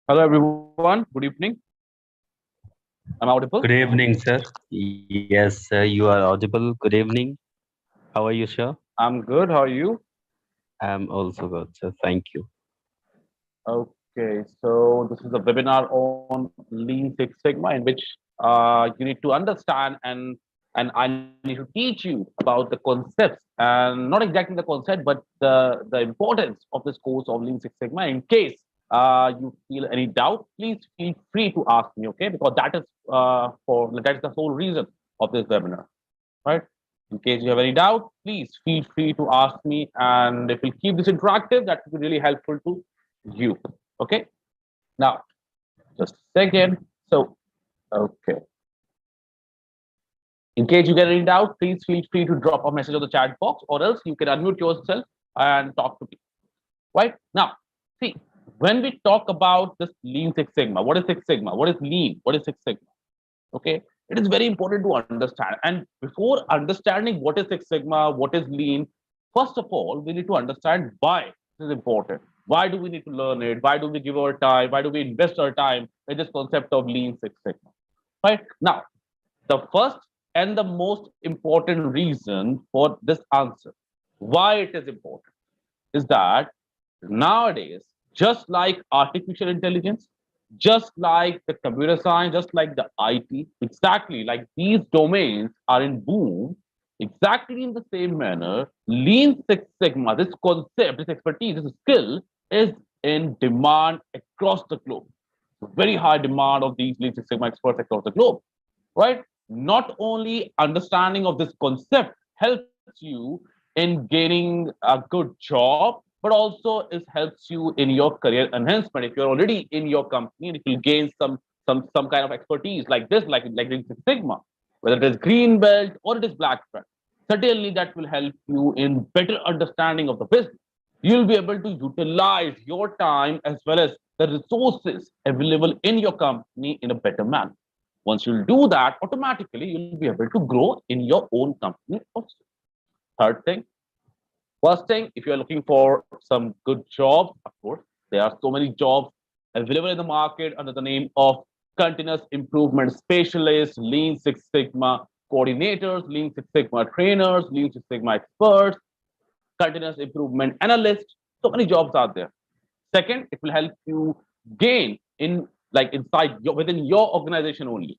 Hello, everyone. Good evening. I'm audible. Good evening, sir. Yes, sir, you are audible. Good evening. How are you, sir? I'm good. How are you? I'm also good, sir. Thank you. Okay, so this is a webinar on Lean Six Sigma, in which you need to understand and I need to teach you about the concepts and not exactly the concept, but the importance of this course of Lean Six Sigma. In case you feel any doubt, please feel free to ask me. Okay, because that is the whole reason of this webinar. Right? In case you have any doubt, please feel free to ask me. And if we keep this interactive, that will be really helpful to you. Okay. Now, just a second. So, okay. In case you get any doubt, please feel free to drop a message on the chat box, or else you can unmute yourself and talk to me. Right now, see, when we talk about this Lean Six Sigma, what is Six Sigma? What is Lean? What is Six Sigma? Okay, it is very important to understand. And before understanding what is Six Sigma, what is Lean, first of all, we need to understand why this is important. Why do we need to learn it? Why do we give our time? Why do we invest our time in this concept of Lean Six Sigma? Right now, the first and the most important reason for this answer, why it is important, is that nowadays, just like artificial intelligence, just like the computer science, just like the IT, exactly like these domains are in boom, exactly in the same manner, Lean Six Sigma, this concept, this expertise, this skill is in demand across the globe. Very high demand of these Lean Six Sigma experts across the globe, right? Not only understanding of this concept helps you in gaining a good job, but also it helps you in your career enhancement. If you're already in your company and if you gain some kind of expertise like this, like Six Sigma, whether it is green belt or it is black belt, certainly that will help you in better understanding of the business. You'll be able to utilize your time as well as the resources available in your company in a better manner. Once you'll do that, automatically you'll be able to grow in your own company also. Third thing, first thing, if you're looking for some good jobs, of course, there are so many jobs available in the market under the name of continuous improvement specialists, Lean Six Sigma coordinators, Lean Six Sigma trainers, Lean Six Sigma experts, continuous improvement analysts. So many jobs are there. Second, it will help you gain in like inside your within your organization only.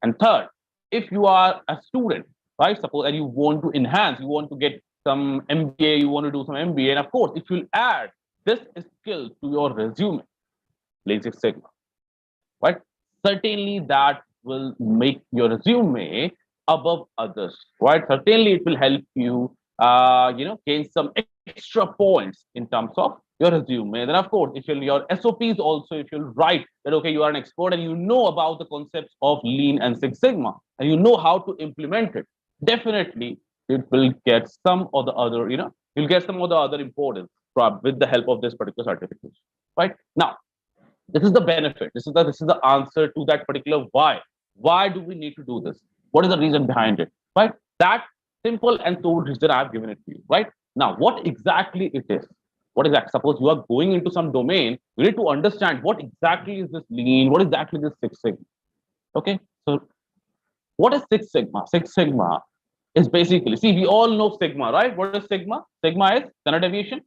And third, if you are a student, right, suppose and you want to enhance, you want to get some MBA, you want to do some MBA, and of course, if you add this skill to your resume, Lean Six Sigma, right, certainly that will make your resume above others, right? Certainly, it will help you, gain some extra points in terms of your resume. Then, of course, if your SOPs also, if you'll write that okay, you are an expert and you know about the concepts of Lean and Six Sigma, and you know how to implement it, definitely it will get some or the other, you'll get some of the other importance with the help of this particular certification, right? Now, this is the benefit. This is the answer to that particular why. Why do we need to do this? What is the reason behind it? Right? That simple and so reason I've given it to you. Right? Now, what exactly it is? What is that? Suppose you are going into some domain, you need to understand what exactly is this Lean, what exactly this Six Sigma. Okay. So what is Six Sigma? Six Sigma is basically, see, we all know Sigma, right? What is Sigma? Sigma is standard deviation.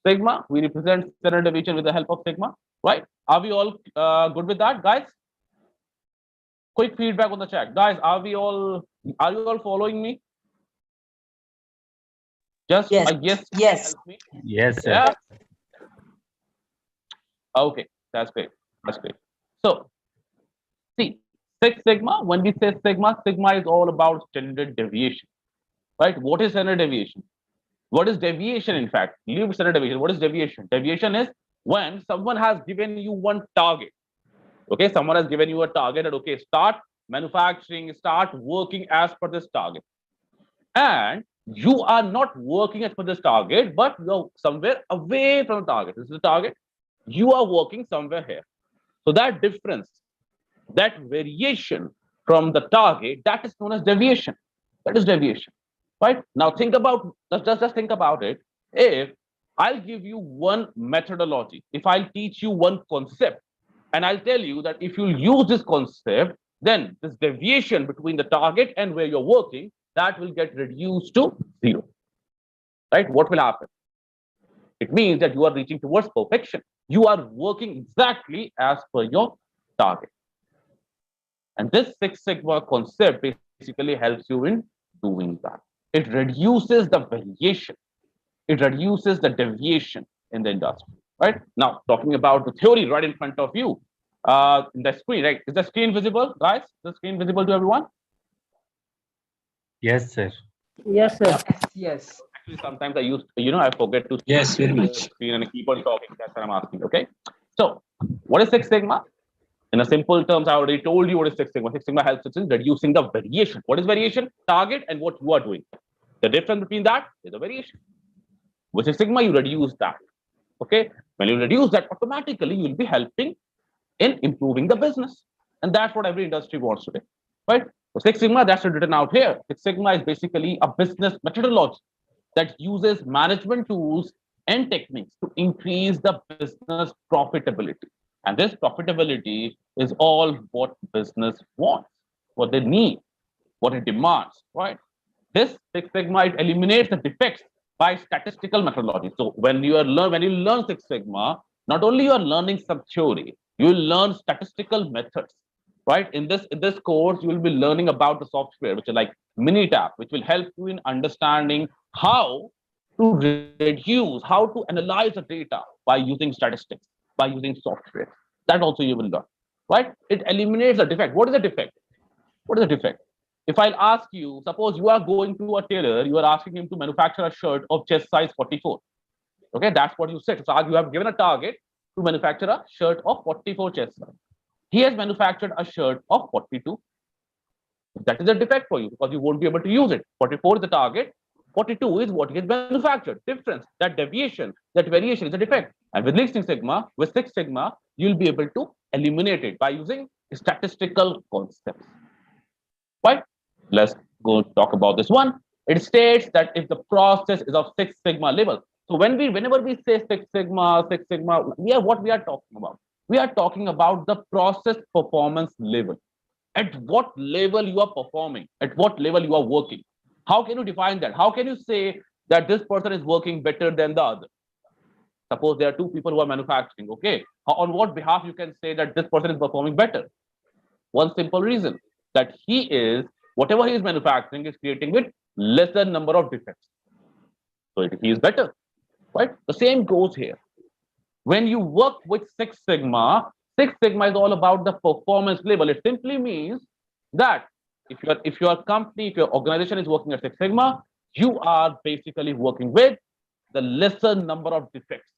Sigma, we represent standard deviation with the help of Sigma, right? Are we all good with that, guys? Quick feedback on the chat, guys. Are you all following me? Just Yes, a yes yes, help me. Yes, sir. Yeah. Okay, that's great. That's great. So see, Six Sigma. When we say Sigma, Sigma is all about standard deviation, right? What is standard deviation? What is deviation? In fact, leave standard deviation. What is deviation? Deviation is when someone has given you one target. Okay, someone has given you a target and okay, start manufacturing, start working as per this target. And you are not working as per this target, but you're somewhere away from the target. This is the target. You are working somewhere here. So that difference, that variation from the target, that is known as deviation. That is deviation. Right? Now think about, just think about it. If I'll give you one methodology, if I'll teach you one concept, And I'll tell you that if you'll use this concept, then this deviation between the target and where you're working, that will get reduced to zero. Right? What will happen? It means that you are reaching towards perfection. You are working exactly as per your target. And this Six Sigma concept basically helps you in doing that. It reduces the variation. It reduces the deviation in the industry. Right? Now, talking about the theory right in front of you, in the screen, right? Is the screen visible, guys? Is the screen visible to everyone? Yes, sir. Yes, sir. Yes. Actually, sometimes I use, I forget to Yes, very share the much. screen and I keep on talking. That's what I'm asking. Okay. So, what is Six Sigma? In a simple terms, I already told you what is Six Sigma. Six Sigma helps us in reducing the variation. What is variation? Target and what you are doing. The difference between that is the variation. With Six Sigma, you reduce that. Okay. When you reduce that, automatically you will be helping in improving the business. And that's what every industry wants today. Right? So Six Sigma, that's written out here. Six Sigma is basically a business methodology that uses management tools and techniques to increase the business profitability. And this profitability is all what business wants, what they need, what it demands, right? This Six Sigma, it eliminates the defects by statistical methodology. So when you learn Six Sigma, not only you are learning some theory, you will learn statistical methods, right? In this course, you will be learning about the software, which is like Minitab, which will help you in understanding how to reduce, how to analyze the data by using statistics, by using software. That also you will learn, right? It eliminates the defect. What is the defect? What is the defect? If I'll ask you, suppose you are going to a tailor, you are asking him to manufacture a shirt of chest size 44. Okay, that's what you said. So you have given a target to manufacture a shirt of 44 chest size. He has manufactured a shirt of 42. That is a defect for you because you won't be able to use it. 44 is the target. 42 is what he has manufactured. Difference, that deviation, that variation is a defect. And with Six Sigma, you'll be able to eliminate it by using statistical concepts. Right? Let's go talk about this one. It states that if the process is of Six Sigma level. So whenever we say Six Sigma, what we are talking about? We are talking about the process performance level. At what level you are performing, at what level you are working. How can you define that? How can you say that this person is working better than the other? Suppose there are two people who are manufacturing, okay? On what behalf you can say that this person is performing better? One simple reason, that whatever he is manufacturing is creating with lesser number of defects. So he is better, right? The same goes here. When you work with Six Sigma is all about the performance level. It simply means that if your company, if your organization is working at Six Sigma, you are basically working with the lesser number of defects.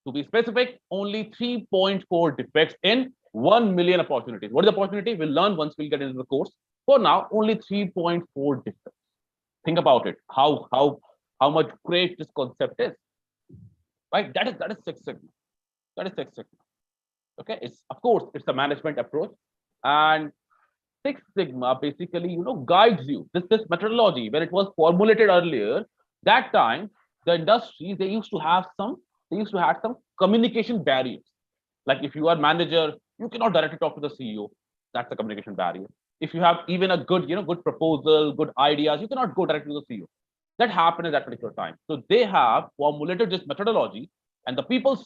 To be specific, only 3.4 defects in 1 million opportunities. What is the opportunity? We'll learn once we get into the course. For now, only 3.4 defects. Think about it. How much great this concept is. Right? That is Six Sigma. That is Six Sigma. Okay, of course it's a management approach, and Six Sigma basically guides you. This methodology, when it was formulated earlier, that time the industries they used to have some communication barriers. Like if you are manager, you cannot directly talk to the CEO. That's the communication barrier. If you have even a good good proposal, good ideas, you cannot go directly to the CEO. That happened at that particular time. So they have formulated this methodology. And the people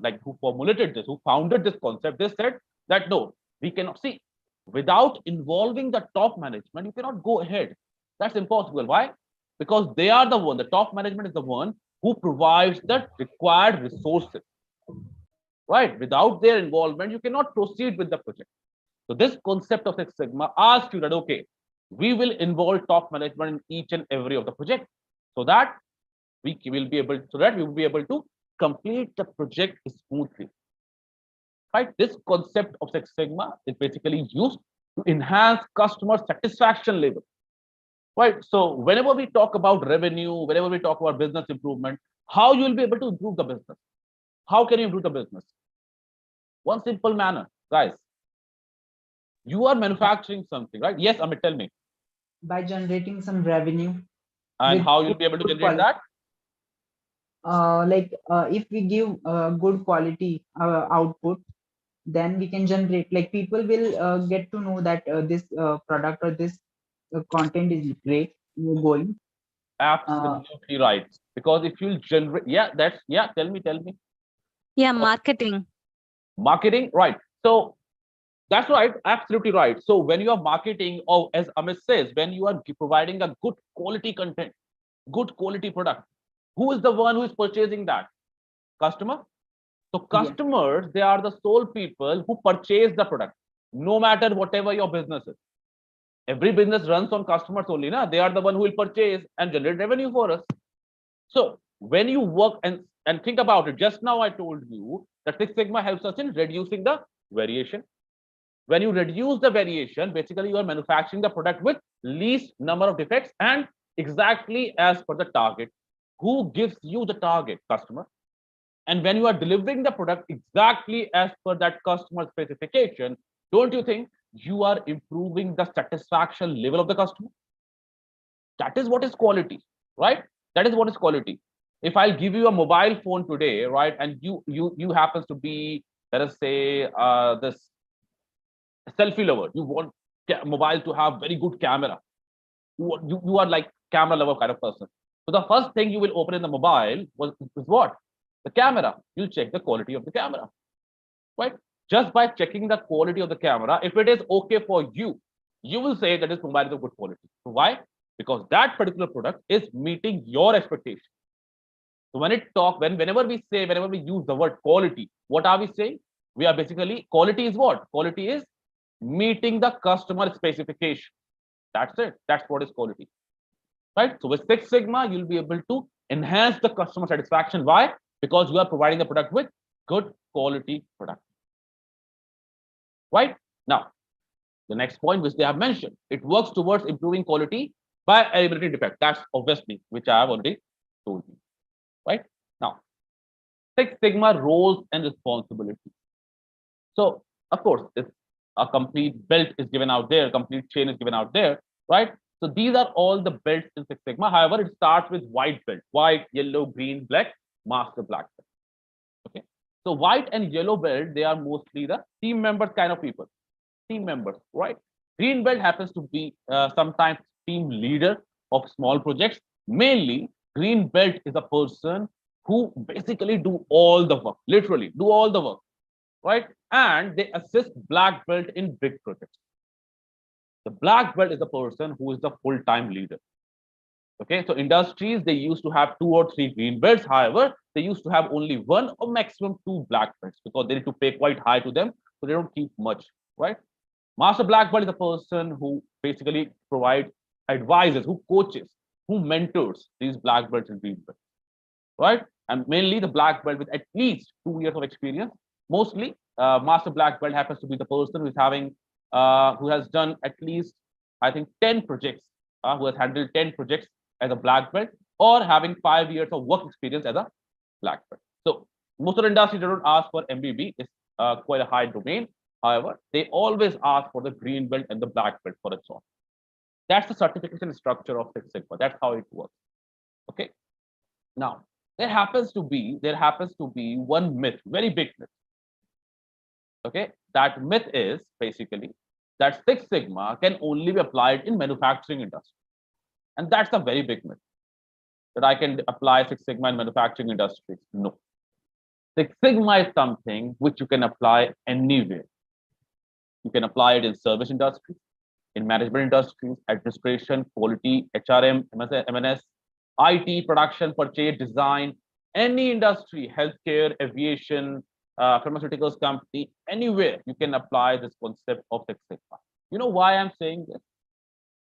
like who formulated this, who founded this concept, they said that no, we cannot see without involving the top management, you cannot go ahead. That's impossible. Why? Because they are the one, the top management is the one who provides the required resources. Right? Without their involvement, you cannot proceed with the project. So this concept of Six Sigma asks you that, okay, we will involve top management in each and every of the project so that we will be able to complete the project smoothly. Right? This concept of Six Sigma is basically used to enhance customer satisfaction level. Right? So whenever we talk about revenue, whenever we talk about business improvement, how you will be able to improve the business? How can you improve the business? One simple manner, guys. You are manufacturing something, right? Yes, Amit, tell me. By generating some revenue. And how you'll be able to generate that? If we give good quality output, then we can generate, like people will get to know that this product or this content is great, going. Absolutely right. Because if you generate, tell me. Yeah, marketing. Marketing, right. So that's right, absolutely right. So when you are marketing, or as Amit says, when you are providing a good quality content, good quality product, who is the one who is purchasing that? Customer. So Yeah. customers, they are the sole people who purchase the product, no matter whatever your business is. Every business runs on customers only, na? They are the one who will purchase and generate revenue for us. So when you work and think about it, just now I told you that Six Sigma helps us in reducing the variation. When you reduce the variation, basically you are manufacturing the product with least number of defects and exactly as per the target. Who gives you the target? Customer. And when you are delivering the product exactly as per that customer specification, don't you think you are improving the satisfaction level of the customer? That is what is quality, right? That is what is quality. If I'll give you a mobile phone today, right, and you happens to be, let us say, this selfie lover, you want mobile to have very good camera, you are like camera lover kind of person. So the first thing you will open in the mobile is what? The camera. You'll check the quality of the camera, right? Just by checking the quality of the camera, if it is okay for you, you will say that this mobile is of good quality. Why? Because that particular product is meeting your expectation. So whenever we use the word quality, what are we saying? We are basically, quality is what? Quality is meeting the customer specification. That's it. That's what is quality, right? So with Six Sigma, you'll be able to enhance the customer satisfaction. Why? Because you are providing the product with good quality product. Right? Now, the next point which they have mentioned, it works towards improving quality by eliminating defect. That's obviously, which I have already told you. Right? Now, Six Sigma roles and responsibilities. So, of course, if a complete belt is given out there, complete chain is given out there, right? So these are all the belts in Six Sigma. However, it starts with white belt: white, yellow, green, black, master black belt. Okay. So white and yellow belt, they are mostly the team members kind of people. Team members, right? Green belt happens to be sometimes team leader of small projects. Mainly, green belt is a person who basically do all the work, literally do all the work, right? And they assist black belt in big projects. The black belt is the person who is the full-time leader. Okay, so industries, they used to have 2 or 3 green belts. However, they used to have only 1 or maximum 2 black belts because they need to pay quite high to them, so they don't keep much, right? Master black belt is the person who basically provides advices, who coaches, who mentors these black belts and green belts, right? And mainly the black belt with at least 2 years of experience. Mostly, master black belt happens to be the person who is having, who has done at least, I think, 10 projects, who has handled 10 projects as a black belt, or having 5 years of work experience as a black belt. So most of the industry, they don't ask for MBB. It's quite a high domain. However, they always ask for the green belt and the black belt for a job. That's the certification structure of Six Sigma. That's how it works. Okay. Now, there happens to be one myth, very big myth. Okay, that myth is basically that Six Sigma can only be applied in manufacturing industry. And that's a very big myth, that I can apply Six Sigma in manufacturing industries. No. Six Sigma is something which you can apply anywhere. You can apply it in service industries, in management industries, administration, quality, HRM, MNS, IT, production, purchase, design, any industry, healthcare, aviation, pharmaceuticals company, anywhere you can apply this concept of Six Sigma. You know why I'm saying this?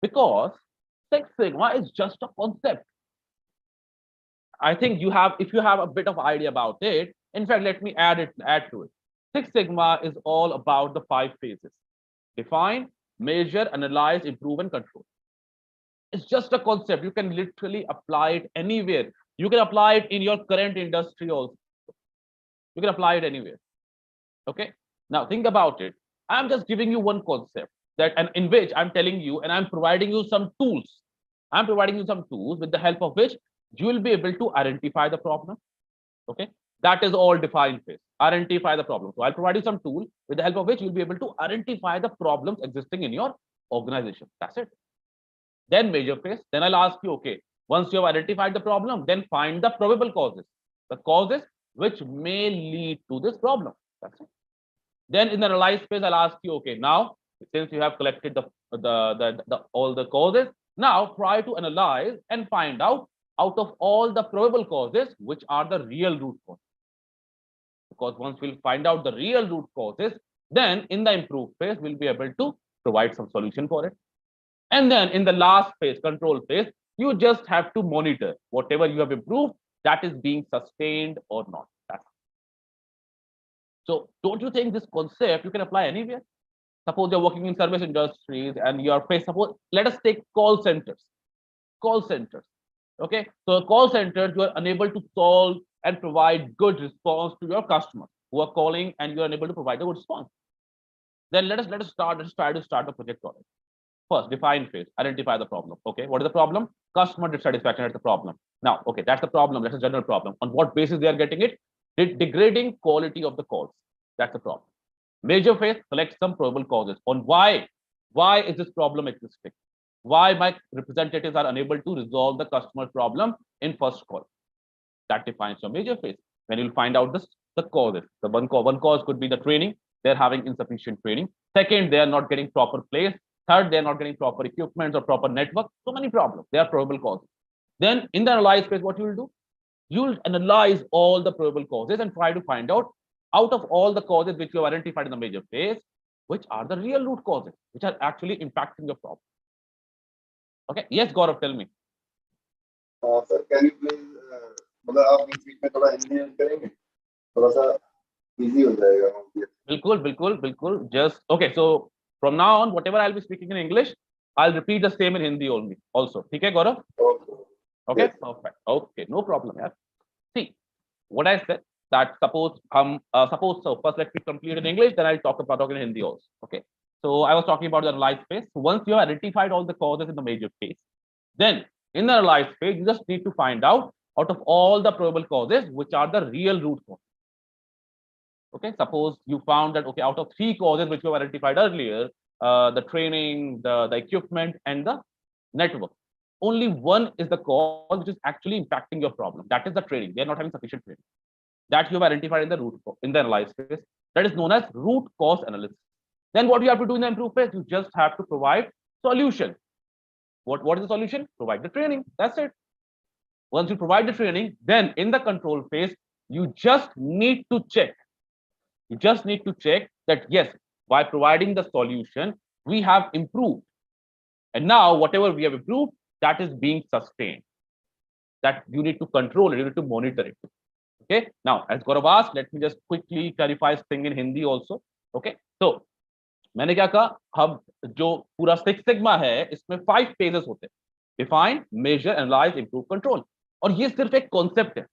Because Six Sigma is just a concept. I think if you have a bit of idea about it, in fact, let me add to it. Six Sigma is all about the 5 phases: define, measure, analyze, improve, and control. It's just a concept. You can literally apply it anywhere. You can apply it in your current industry also. You can apply it anywhere. Okay. Now think about it. I'm just giving you one concept and in which I'm telling you, and I'm providing you some tools. I'm providing you some tools with the help of which you will be able to identify the problem. Okay. That is all define phase. Identify the problem. So I'll provide you some tool with the help of which you'll be able to identify the problems existing in your organization. That's it. Then major phase. Then I'll ask you, okay, once you have identified the problem, then find the probable causes, the causes which may lead to this problem. That's it. Then in the analyze phase, I'll ask you, okay, now since you have collected all the causes, now try to analyze and find out of all the probable causes, which are the real root causes. Because once we'll find out the real root causes, then in the improve phase, we'll be able to provide some solution for it. And then in the last phase, control phase, you just have to monitor whatever you have improved, that is being sustained or not. So don't you think this concept you can apply anywhere? Suppose you're working in service industries and you're faced, suppose, let us take call centers. Call centers. Okay. So call centers, you are unable to solve and provide good response to your customers who are calling, and you are unable to provide a good response. Then let us try to start a project on it. First, define phase, identify the problem. Okay, what is the problem? Customer dissatisfaction is the problem. Now, okay, that's the problem. That's a general problem. On what basis they are getting it? Degrading quality of the calls. That's the problem. Major phase, collect some probable causes on why is this problem existing? Why my representatives are unable to resolve the customer problem in first call? That defines your major phase. When you'll find out the causes. The one cause could be the training. They're having insufficient training. Second, they are not getting proper place. Third, they're not getting proper equipment or proper network. So many problems. They are probable causes. Then in the analyze phase, what you will do? You'll analyze all the probable causes and try to find out of all the causes which you have identified in the major phase, which are the real root causes, which are actually impacting your problem. Okay. Yes, Gaurav, tell me. Sir, can you please मतलब आप बीच में थोड़ा Hindi use करेंगे, थोड़ा सा easy हो जाएगा. बिल्कुल. Just okay. So from now on, whatever I'll be speaking in English, I'll repeat the same in Hindi only. Also, okay, Gaurav? Okay, yes. Perfect. Okay, no problem. Yeah. See, what I said, that suppose so first let me complete in English, then I'll talk in Hindi also. Okay. So I was talking about the analyze phase. So once you have identified all the causes in the major phase, then in the analyze phase, you just need to find out of all the probable causes, which are the real root causes. Okay, suppose you found that, okay, out of 3 causes which you have identified earlier, the training, the equipment, and the network, only one is the cause which is actually impacting your problem. That is the training. They are not having sufficient training. That you have identified in the analyze phase. That is known as root cause analysis. Then what you have to do in the improve phase, you just have to provide solution. What is the solution? Provide the training. That's it. Once you provide the training, then in the control phase, you just need to check. You just need to check that, yes, by providing the solution, we have improved. And now whatever we have improved, that is being sustained. That you need to control it, you need to monitor it. Okay. Now, as Gaurav asked, let me just quickly clarify this thing in Hindi also. Okay. So, मैंने क्या कहा, हम जो पूरा six sigma है, इसमें 5 phases होते हैं. Define, measure, analyze, improve, control. और ये सिर्फ एक कॉन्सेप्ट है.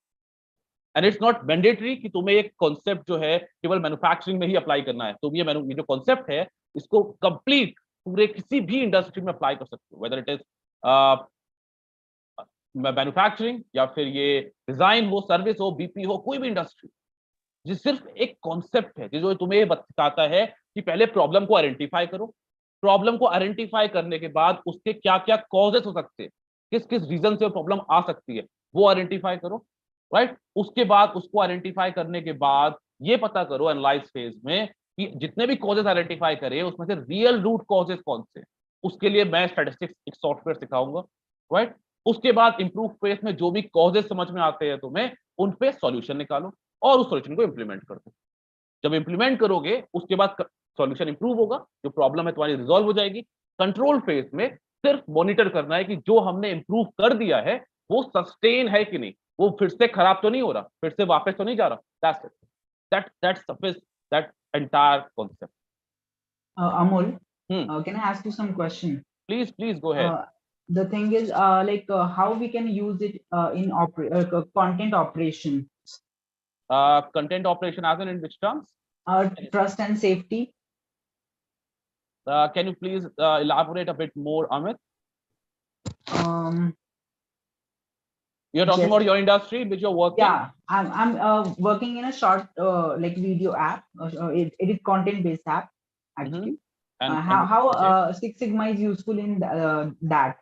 एंड इट्स नॉट मैंडेटरी कि तुम्हें एक कॉन्सेप्ट जो है केवल मैन्युफैक्चरिंग में ही अप्लाई करना है. तुम ये जो कॉन्सेप्ट है, इसको कंप्लीट पूरे किसी भी इंडस्ट्री में अप्लाई कर सकते हो, वेदर इट इज मैन्युफैक्चरिंग या फिर ये डिजाइन हो, सर्विस हो, बीपी हो, कोई भी इंडस्ट्री. ये सिर्फ एक कॉन्सेप्ट है जो तुम्हें बताता है कि पहले प्रॉब्लम को आइडेंटिफाई करो. प्रॉब्लम को आइडेंटिफाई करने के बाद उसके क्या क्या कॉजेस हो सकते हैं, किस किस रीजन से प्रॉब्लम आ सकती है, वो आइडेंटिफाई करो. राइट. उसके बाद उसको आइडेंटिफाई करने के बाद ये पता करो एनालाइज फेज में कि जितने भी कॉजेस आइडेंटिफाई करे उसमें से रियल रूट कॉजेस कौन से. उसके लिए मैं स्टैटिस्टिक्स एक सॉफ्टवेयर सिखाऊंगा. राइट. उसके बाद इंप्रूव फेज में जो भी कॉजेस समझ में आते हैं तुम्हें, उन पे सॉल्यूशन निकालो और उस सॉल्यूशन को इंप्लीमेंट कर दो. जब इंप्लीमेंट करोगे उसके बाद सॉल्यूशन इंप्रूव होगा, जो प्रॉब्लम है तुम्हारी रिजॉल्व हो जाएगी. कंट्रोल फेज में सिर्फ मॉनिटर करना है कि जो हमने इंप्रूव कर दिया है वो सस्टेन है कि नहीं, वो फिर से खराब तो नहीं हो रहा, फिर से वापस तो नहीं जा रहा. That's it. That suffices that entire concept. Amol, can I ask you some question? Please go ahead. The thing is, how we can use it in content operation? Content operation as in which terms? Trust and safety. Can you please elaborate a bit more, Amit? You're talking Yes. about your industry in which you're working. Yeah, I'm working in a short like video app. It is content based app actually. And How okay. Six Sigma is useful in that.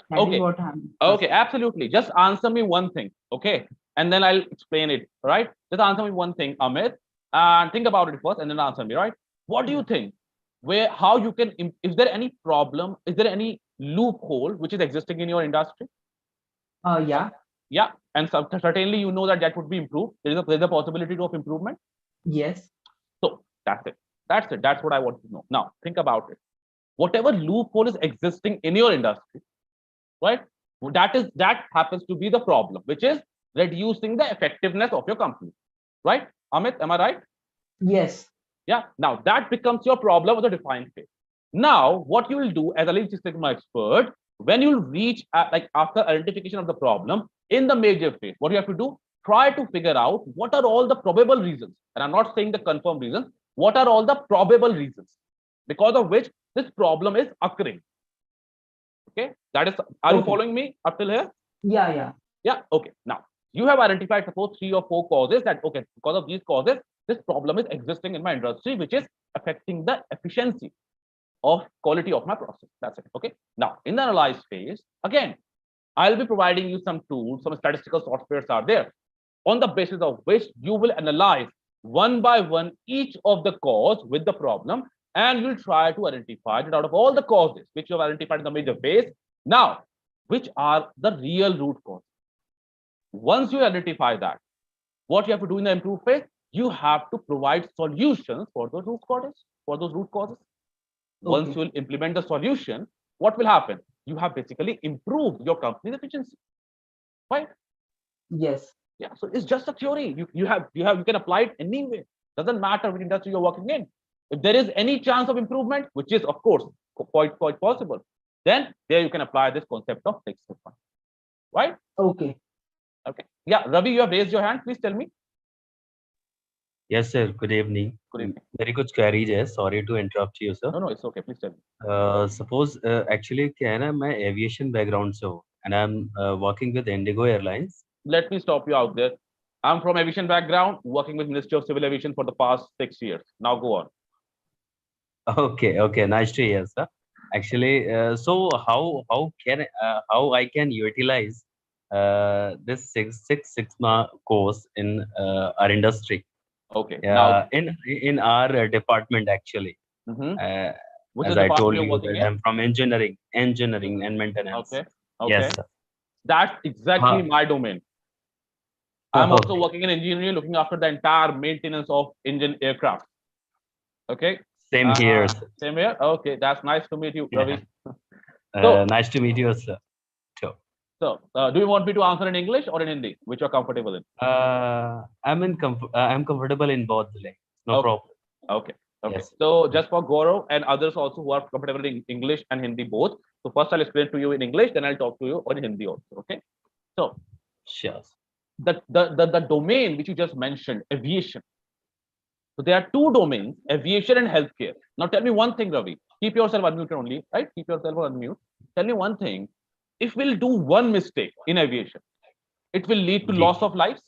That Okay. is what I'm Okay, absolutely. Just answer me one thing, okay? And then I'll explain it, right? Just answer me one thing, Amit, and think about it first and then answer me, right? What do you think? How you can, is there any problem? Is there any loophole which is existing in your industry? Yeah. Yeah, and certainly you know that that would be improved. There's a possibility of improvement. Yes. So that's it. That's it. That's what I want to know. Now think about it. Whatever loophole is existing in your industry, right? That happens to be the problem, which is reducing the effectiveness of your company, right? Amit, am I right? Yes. Yeah. Now that becomes your problem with the defined phase. Now, what you will do as a Lean Six Sigma expert, when you reach like after identification of the problem in the major phase, what you have to do? Try to figure out what are all the probable reasons, and I'm not saying the confirmed reasons. What are all the probable reasons because of which this problem is occurring? Okay, that is. Are you following me up till here? Yeah. Yeah. Yeah. Okay. Now you have identified suppose 3 or 4 causes that okay, because of these causes, this problem is existing in my industry, which is affecting the efficiency of quality of my process. That's it. Okay. Now in the analyze phase, again, I'll be providing you some tools, some statistical softwares are there, on the basis of which you will analyze one by one each of the cause with the problem, and you'll try to identify that out of all the causes which you have identified in the major phase, now which are the real root causes. Once you identify that, what you have to do in the improve phase, you have to provide solutions for those root causes. Once you will implement the solution, what will happen? You have basically improved your company's efficiency, right? Yes. Yeah. So it's just a theory. You can apply it anywhere. Doesn't matter which industry you're working in. If there is any chance of improvement, which is of course quite possible, then there you can apply this concept of Six Sigma, right? Okay. Okay. Yeah, Ravi, you have raised your hand. Please tell me. Yes, sir. Good evening. Good evening. Very good query, Jay. Sorry to interrupt you, sir. No, it's okay. Please tell me. Suppose actually क्या है ना मैं aviation background से हूँ and I'm working with Indigo Airlines. Let me stop you out there. I'm from aviation background, working with Ministry of Civil Aviation for the past 6 years. Now go on. Okay, nice to hear, sir. Actually, so how I can utilize this Six Sigma course in our industry? Okay. Now, in our department actually. which As is I department told you're you working that in? I'm from engineering and maintenance. Okay. Yes, sir. That's exactly my domain. I'm also Okay. working in engineering, looking after the entire maintenance of engine aircraft. Okay. Same here, sir. Same here. Okay, that's nice to meet you, Ravi. Nice to meet you, sir. Sure. So, do you want me to answer in English or in Hindi, which you're comfortable in? I'm comfortable in both the languages. No problem. Okay. Yes. So, just for Gaurav and others also who are comfortable in English and Hindi both. So, first I'll explain to you in English, then I'll talk to you in Hindi also. Okay. So, sure. The domain which you just mentioned, aviation. So there are two domains, aviation and healthcare. Now tell me one thing, Ravi. Keep yourself unmuted only, right? Keep yourself on mute. Tell me one thing. If we'll do one mistake in aviation, it will lead to loss of lives.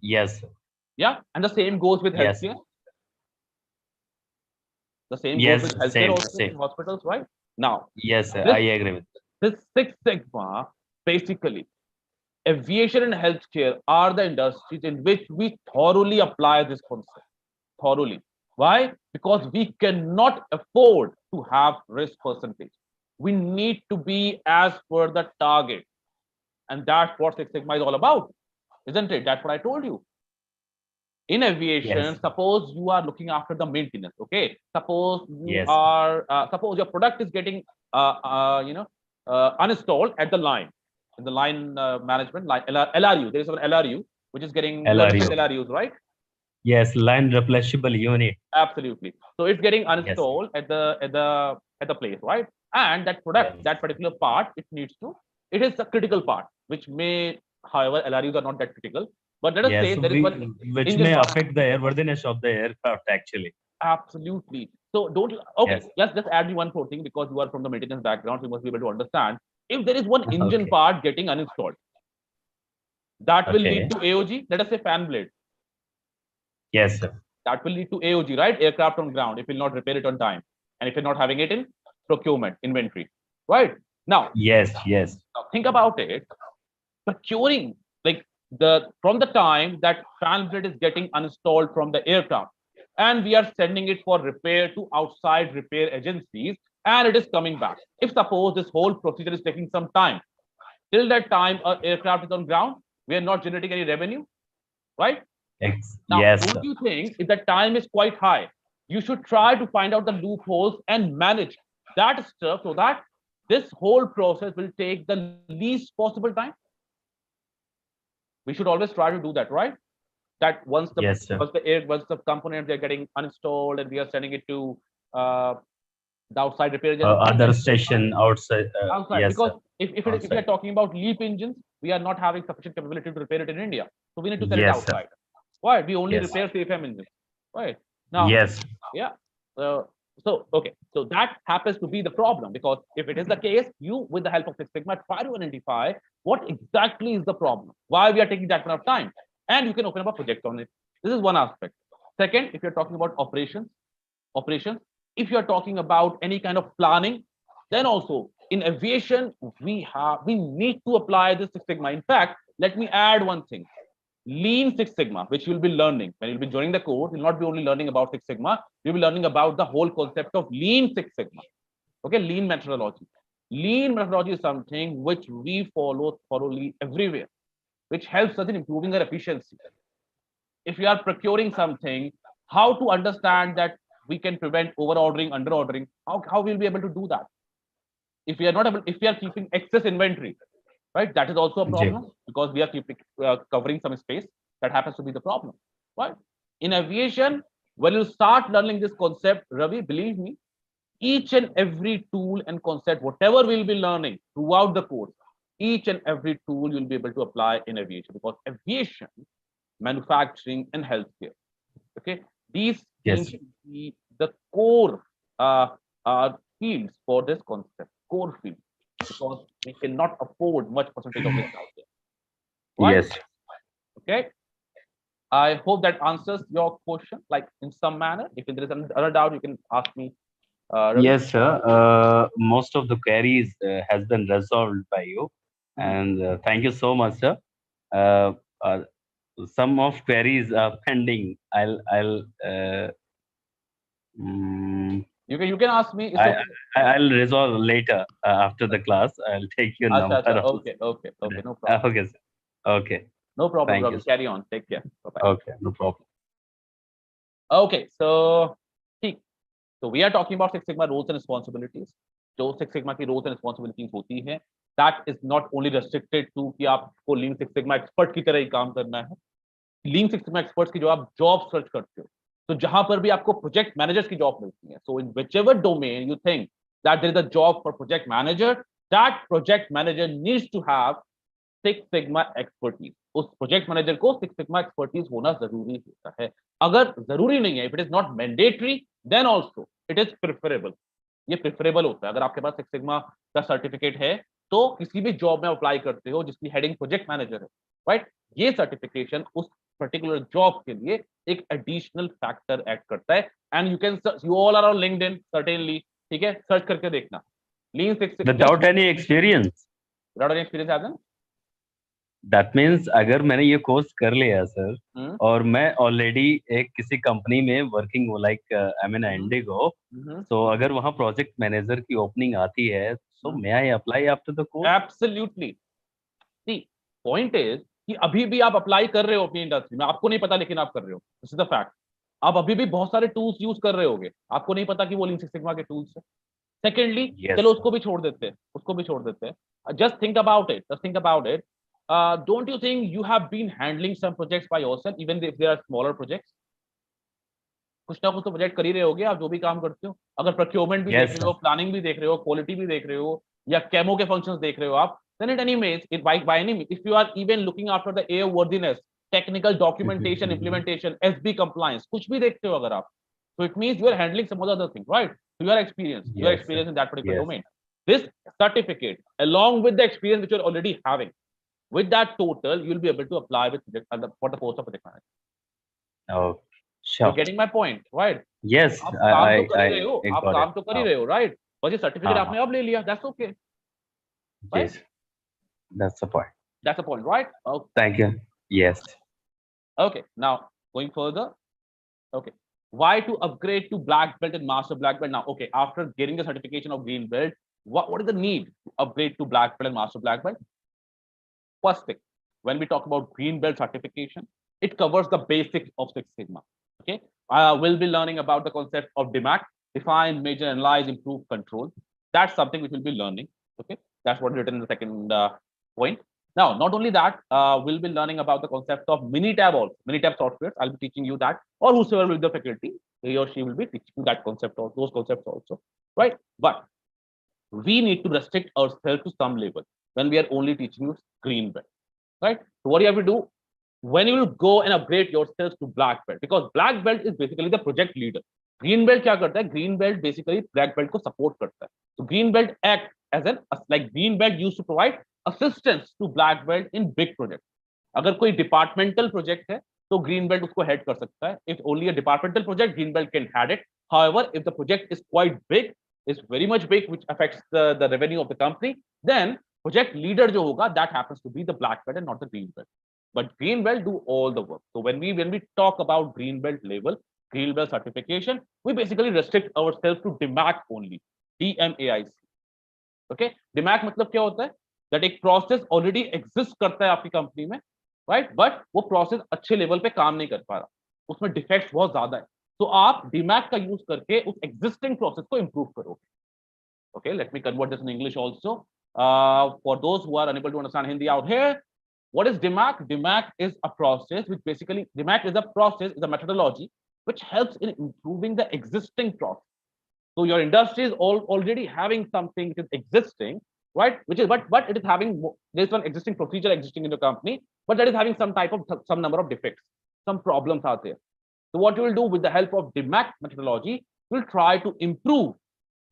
Yes. Yeah, and the same goes with Yes. healthcare. The same goes with healthcare also in hospitals, right? Now, yes, sir, I agree with this Six Sigma, basically, aviation and healthcare are the industries in which we thoroughly apply this concept. Thoroughly. Why? Because we cannot afford to have risk percentage. We need to be as per the target. And that's what Six Sigma is all about, isn't it? That's what I told you. In aviation, suppose you are looking after the maintenance, okay? Suppose you are, suppose your product is getting, uninstalled at the line, in the line management, like LRU. There is an LRU which is getting LRUs, right? Yes, line replaceable unit. Absolutely. So it's getting uninstalled at the place, right? And that product, that particular part, it is a critical part, which may, however, LRUs are not that critical. But let us say there is one which may affect the airworthiness of the aircraft actually. Absolutely. So let's just add me one more thing, because you are from the maintenance background, so you must be able to understand. If there is one engine part getting uninstalled, That will Okay. lead to AOG. Let us say fan blade. Yes, sir. That will lead to AOG, right? Aircraft on ground, if you'll not repair it on time, and if you're not having it in procurement inventory, right? Now, Yes, yes. think about it. Procuring, like, from the time that fan blade is getting installed from the aircraft, and we are sending it for repair to outside repair agencies, and it is coming back. If suppose this whole procedure is taking some time, till that time our aircraft is on ground, we are not generating any revenue, right? Now, Yes, don't sir. you think if the time is quite high, you should try to find out the loopholes and manage that stuff so that this whole process will take the least possible time? We should always try to do that, right? That once the Yes, sir. once the components they're getting uninstalled and we are sending it to the outside repair agency, Other station outside. outside, Yes, because sir. if we are Outside. talking about LEAP engines, we are not having sufficient capability to repair it in India, so we need to send it Yes, sir. outside. Why? We only Yes. repair CFM engines, right? Now, Yes. yeah. So okay, so that happens to be the problem, because if it is the case, you, with the help of Six Sigma, try to identify what exactly is the problem, why we are taking that kind of time, and you can open up a project on it. This is one aspect. Second, if you're talking about operations, if you're talking about any kind of planning, then also in aviation we need to apply this Six Sigma. In fact, let me add one thing. Lean Six Sigma, which you'll be learning when you'll be joining the course, you'll not be only learning about Six Sigma, you'll be learning about the whole concept of Lean Six Sigma. Okay, lean methodology. Lean methodology is something which we follow thoroughly everywhere, which helps us in improving our efficiency. If you are procuring something, how to understand that we can prevent over ordering, under ordering, how we'll be able to do that? If we are not able, if we are keeping excess inventory, right, that is also a problem, because we are keeping covering some space. That happens to be the problem, right? In aviation, when you start learning this concept, Ravi, believe me, each and every tool and concept, whatever we'll be learning throughout the course, each and every tool you'll be able to apply in aviation, because aviation, manufacturing, and healthcare, okay, these Yes. seem to be the core fields for this concept, core field, because we cannot afford much percentage of this out there. Right? Yes. Okay. I hope that answers your question, like in some manner. If there is another doubt, you can ask me. Ravi. Yes, sir. Most of the queries has been resolved by you, and thank you so much, sir. Uh, some of queries are pending. You can ask me. It's I, okay. I'll resolve later after the class. I'll take your Acha, number. acha. Okay, no problem. Okay, sir. Okay. No problem, Thank Ravi. you, sir. Carry on. Take care. Bye-bye. Okay, no problem. Okay, so we are talking about Six Sigma roles and responsibilities. जो Six Sigma की roles and responsibilities होती हैं, that is not only restricted to कि आपको Lean Six Sigma expert की तरह ही काम करना है. Lean Six Sigma experts की जो आप job search करते हो, तो जहां पर भी आपको project managers की job मिलती है, so in whichever domain you think that there is a job for project manager, that project manager needs to have Six Sigma expertise. उस project manager को Six Sigma expertise होना जरूरी होता है. अगर जरूरी नहीं है, if it is not mandatory, then also it is preferable. ये preferable होता है. अगर आपके पास Six Sigma का certificate है, तो किसी भी job में apply करते हो जिसकी heading project manager है, right? ये certification उस particular job के लिए एक additional factor add करता है. And you can search, you all are on LinkedIn certainly, ठीक है? Search करके देखना. Lean Six Sigma. Without any experience. Without any experience as in? That means अगर मैंने ये कोर्स कर लिया सर और मैं ऑलरेडी एक किसी कंपनी में working like I mean Indigo, तो अगर वहाँ प्रोजेक्ट मैनेजर की ओपनिंग आती है, so may I apply after the course? Absolutely. See, point is कि अभी भी आप अप्लाई कर रहे हो अपनी इंडस्ट्री में, आपको नहीं पता लेकिन आप कर रहे हो. This is the fact. आप अभी भी बहुत सारे टूल्स यूज कर रहे होगे, आपको नहीं पता कि वो Lean Six Sigma के टूल्स है. Secondly, चलो उसको भी छोड़ देते हैं. Just think about it. Don't you think you have been handling some projects by yourself, even if they are smaller projects? कुछ ना कुछ तो प्रोजेक्ट कर ही रहे होगे आप, जो भी काम करते हो. अगर प्रोक्योरमेंट भी देख रहे हो, प्लानिंग भी देख रहे हो, क्वालिटी भी देख रहे हो, या केमो के फंक्शंस देख रहे हो आप, then at any means, by any means, if you are even looking after the airworthiness, technical documentation, implementation, SB compliance, कुछ भी देखते हो अगर आप, so it means you are handling some other thing, right? So you are experienced. You are experienced in that particular domain. This certificate, along with the experience which you are already having, With that total, you'll be able to apply with for the post of project manager. Oh, You're sure. getting my point, right? Yes, आप काम तो कर ही रहे हो, I आप got काम it. तो कर ही रहे हो, right? बस ये सर्टिफिकेट हाँ, आपने अब ले लिया, that's okay, right? yes, that's the point. That's the point, right? Okay. Thank you. Yes. Okay, now going further. Okay, why to upgrade to black belt and master black belt now? Okay, after getting the certification of green belt, what is the need to upgrade to black belt and master black belt? First thing, when we talk about green belt certification, it covers the basics of Six Sigma. Okay, we'll be learning about the concept of DMAIC, define, measure, analyze, improve, control. That's something which we'll be learning. Okay, that's what is written in the second point. Now, not only that, we'll be learning about the concept of Minitab also. Minitab software, I'll be teaching you that, or whosoever will be the faculty, he or she will be teaching you that concept or those concepts also, right? But we need to restrict ourselves to some level when we are only teaching you green belt, right? So what you have to do when you will go and upgrade yourselves to black belt, because black belt is basically the project leader. Green belt क्या करता है? Green belt basically black belt को support करता है. So green belt act as an like green belt used to provide assistance to black belt in big project. अगर कोई departmental project है तो green belt उसको head कर सकता है. If only a departmental project, green belt can head it. However, if the project is quite big, is very much big, which affects the revenue of the company, then project leader जो होगा, that happens to be the black belt and not the green belt. But green belt do all the work. So when we talk about green belt level, green belt certification, we basically restrict ourselves to DMAIC only, DMAIC. Okay, DMAIC मतलब क्या होता है? That एक process already exists करता है आपकी company में, right? But वो process अच्छे level पे काम नहीं कर पा रहा, उसमें defects बहुत ज्यादा है. तो आप DMAIC का use करके उस existing process को improve करोगे. Okay, let me convert this in English also. For those who are unable to understand Hindi out here, what is DMAIC? DMAIC is a process which basically, DMAIC is a process, is a methodology which helps in improving the existing process. So your industry is already having something which is existing, right? Which is but it is having, there's one existing procedure existing in the company, but that is having some type of some number of defects, some problems out there. So what you will do with the help of DMAIC methodology, you will try to improve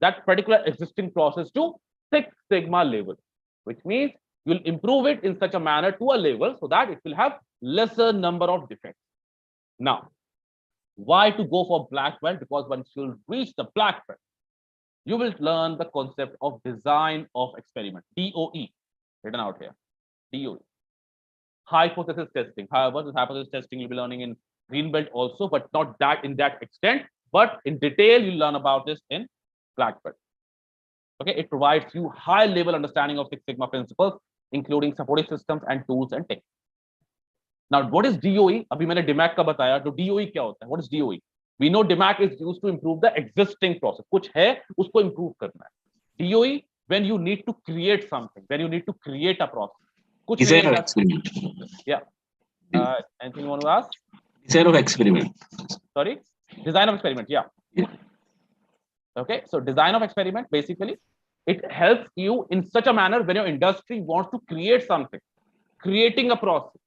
that particular existing process to Six Sigma level, which means you'll improve it in such a manner to a level so that it will have lesser number of defects. Now, why to go for black belt? Because once you'll reach the black belt, you will learn the concept of design of experiment, DOE, written out here, DOE. Hypothesis testing. However, this hypothesis testing you'll be learning in green belt also, but not that in that extent, but in detail you'll learn about this in black belt. Okay, it provides you high level understanding of Six Sigma principles, including supporting systems and tools and techniques. Now, what is DOE? अभी मैंने DMAIC का बताया, तो DOE क्या होता है? What is DOE? We know DMAIC is used to improve the existing process. कुछ है, उसको improve करना है. DOE, when you need to create something, when you need to create a process. कुछ Design of experiment. Yeah. Anything you want to ask? Design of experiment. Sorry? Design of experiment, yeah. Okay, so design of experiment, basically, it helps you in such a manner when your industry wants to create something, creating a process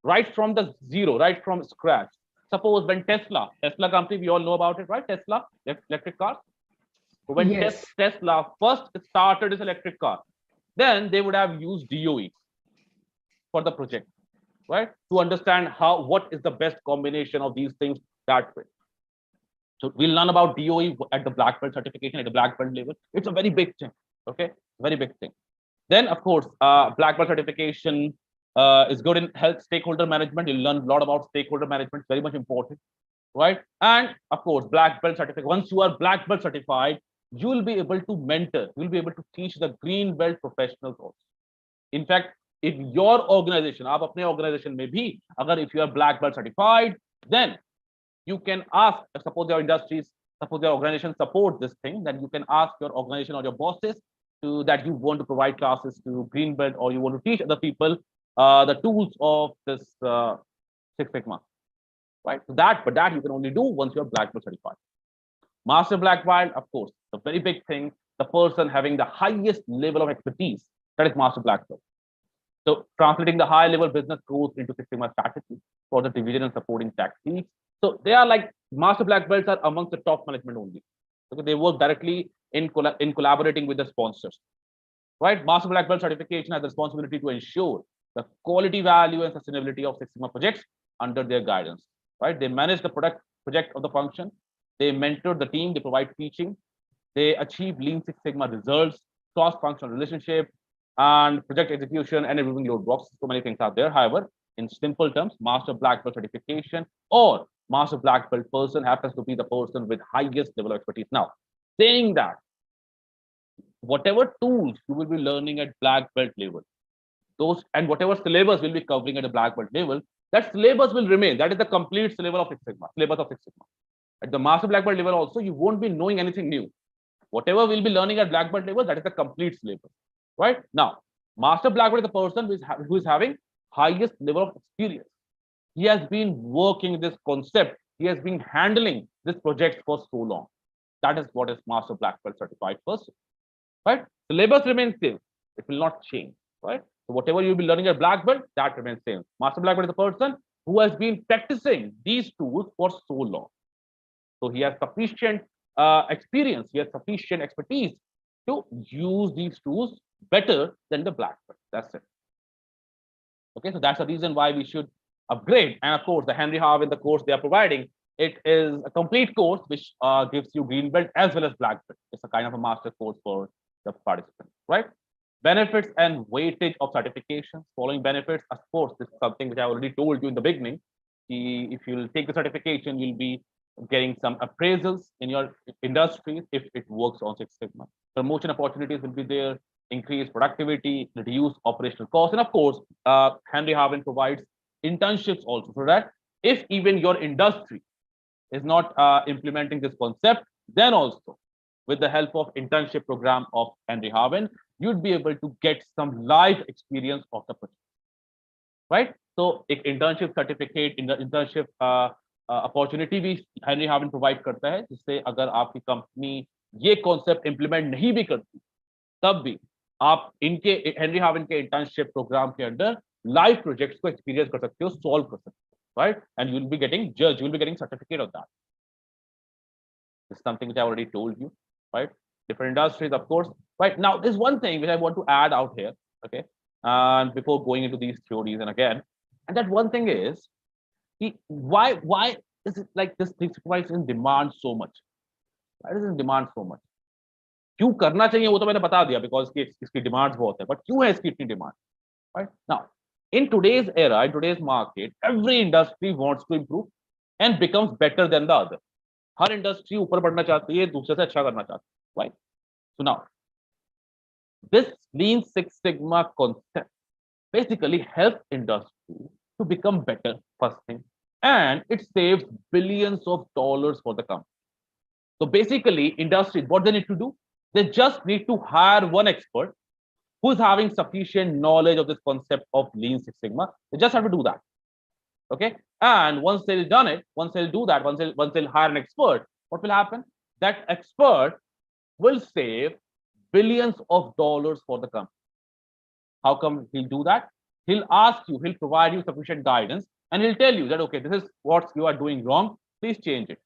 right from the zero, right from scratch. Suppose when Tesla company, we all know about it, right? Tesla, electric cars. So when Yes. Tesla first started this electric car, then they would have used DOE for the project, right? To understand what is the best combination of these things that way. So we'll learn about DOE at the black belt certification, at the black belt level. It's a very big thing, okay? Very big thing. Then, of course, black belt certification is good in health stakeholder management. You'll learn a lot about stakeholder management, very much important, right? And of course, black belt certificate. Once you are black belt certified, you will be able to mentor, you'll be able to teach the green belt professionals also. In fact, if your organization, आप अपने organization में भी, अगर if you are black belt certified, then you can ask, suppose your industries, suppose your organization support this thing, then you can ask your organization or your bosses to that you want to provide classes to green belt, or you want to teach other people the tools of this Six Sigma, right? So but that you can only do once you are black belt certified. Master black belt, of course, the very big thing, the person having the highest level of expertise, that is master black belt. So translating the high level business goals into Six Sigma strategy for the division and supporting techniques. So they are like master black belts are amongst the top management only. Okay, they work directly in collaborating with the sponsors, right? Master black belt certification has the responsibility to ensure the quality, value, and sustainability of Six Sigma projects under their guidance. Right? They manage the project of the function. They mentor the team. They provide teaching. They achieve Lean Six Sigma results, cross-functional relationship, and project execution, and removing roadblocks. So many things are there. However, in simple terms, Master Black Belt certification or Master Black Belt person happens to be the person with highest level of expertise. Now, saying that, whatever tools you will be learning at Black Belt level, those and whatever syllabus will be covering at the Black Belt level, that syllabus will remain. That is the complete syllabus of Six Sigma. At the Master Black Belt level also, you won't be knowing anything new. Whatever we'll be learning at Black Belt level, that is the complete syllabus. Right? Now, Master Black Belt is the person who is having highest level of experience. He has been working this concept. He has been handling this project for so long. That is what is Master Black Belt certified person. Right? Syllabus remains same. It will not change. Right? So whatever you'll be learning at Black Belt, that remains same. Master Black Belt is the person who has been practicing these tools for so long. So he has sufficient experience. He has sufficient expertise to use these tools better than the Black Belt. That's it. Okay, so that's the reason why we should upgrade. And of course, the Henry Harvin, the course they are providing, it is a complete course which gives you green belt as well as black belt. It's a kind of a master course for the participants, right? Benefits and weightage of certifications. Following benefits, of course, this is something which I already told you in the beginning. If you'll take the certification, you'll be getting some appraisals in your industry if it works on Six Sigma. Promotion opportunities will be there, increased productivity, reduce operational costs, and of course, Henry Harvin provides internships also, so that if even your industry is not implementing this concept, then also with the help of internship program of Henry Harvin, you'd be able to get some live experience of the project, right? So, एक internship certificate in the internship opportunity भी Henry Harvin provide करता है, जिससे अगर आपकी company ये concept implement नहीं भी करती, तब भी आप इनके हेनरी हार्विन के इंटर्नशिप प्रोग्राम के अंदर लाइव प्रोजेक्ट्स को एक्सपीरियंस कर सकते हो, सॉल्व कर सकते हो, right? And you will be getting जज, you will be getting certificate of that. This is something which I already told you, right? Different industries, of course. Right now, there's one thing which I want to add out here, okay? And before going into these theories, and that one thing is, why is it like this thing is in demand so much? Why is it in demand so much? क्यों करना चाहिए वो तो मैंने बता दिया, because इसकी demands बहुत है, but क्यों है इसकी इतनी demand? Right now, in today's era, in today's market, every industry wants to improve and becomes better than the other. Her industry ऊपर बढ़ना चाहती है, दूसरे से अच्छा करना चाहती है, right? So now, this Lean Six Sigma concept basically helps industry to become better, first thing, and it saves billions of dollars for the company. So basically, industries, what they need to do, they just need to hire one expert who is having sufficient knowledge of this concept of Lean Six Sigma. They just have to do that. Okay, and once they'll done it, once they'll do that, once they'll hire an expert, what will happen? That expert will save billions of dollars for the company. How come he'll do that? He'll ask you, he'll provide you sufficient guidance, and he'll tell you that, okay, this is what you are doing wrong, please change it.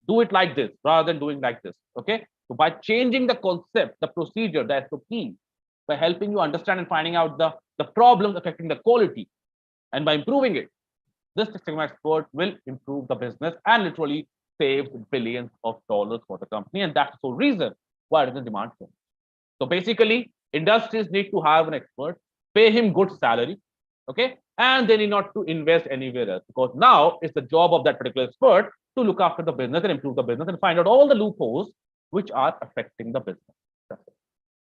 Do it like this rather than doing like this. Okay, so by changing the concept, the procedure, the SOP, by helping you understand and finding out the problems affecting the quality, and by improving it, this Six Sigma expert will improve the business and literally saves billions of dollars for the company. And that's the sole reason why it is in demand for. So basically, industries need to have an expert, pay him good salary, okay, and they need not to invest anywhere else, because now it's the job of that particular expert to look after the business and improve the business and find out all the loopholes which are affecting the business.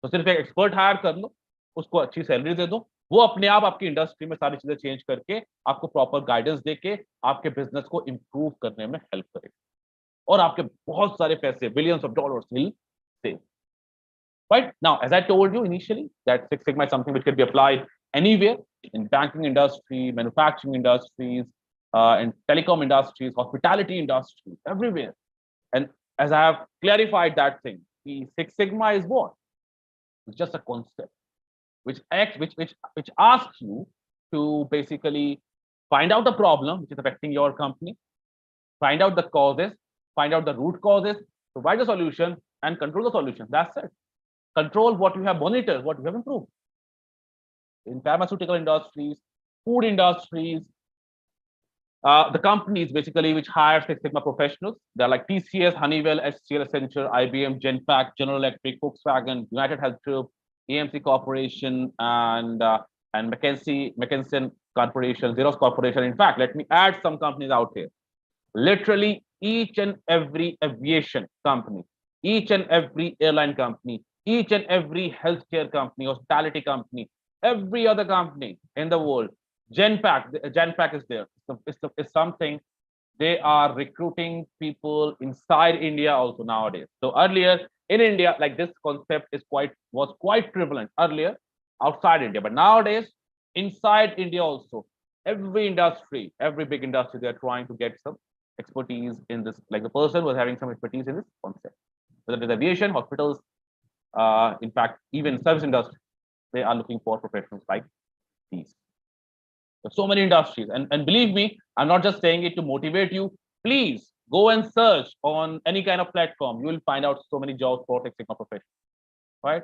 तो सिर्फ एक expert higher कर लो, उसको अच्छी salary दे दो, वो अपने आप आपकी इंडस्ट्री में सारी चीजें चेंज करके आपको प्रॉपर गाइडेंस देके आपके बिजनेस को इंप्रूव करने में हेल्प करेगा, और आपके बहुत सारे पैसे, billions of dollars will save. Right now, as I told you initially, that Six Sigma is something which can be applied anywhere, in banking industry, manufacturing industries, in telecom industries, hospitality industries, everywhere. And as I have clarified that thing, the Six Sigma is what? It's just a concept which asks you to basically find out the problem which is affecting your company, find out the causes, find out the root causes, provide the solution, and control the solution. That's it. Control what you have monitored, what you have improved. in pharmaceutical industries, food industries, the companies basically which hire Six Sigma professionals, they're like TCS, Honeywell, HCL, Accenture, IBM, Genpact, General Electric, Volkswagen, United Health Group, AMC Corporation, and McKinsey Corporation, Xerox Corporation. In fact, let me add some companies out here. Literally each and every aviation company, each and every airline company, each and every healthcare company, hospitality company, every other company in the world, Genpact is there. It's something they are recruiting people inside India also nowadays. So earlier in India, like this concept was quite prevalent earlier outside India, but nowadays inside India also, every industry, every big industry, they're trying to get some expertise in this, like the person was having some expertise in this concept, whether it is aviation, hospitals, in fact, even service industry, they are looking for professionals like these. So many industries, and believe me, I'm not just saying it to motivate you. Please go and search on any kind of platform. You will find out so many jobs for Six Sigma professionals, right?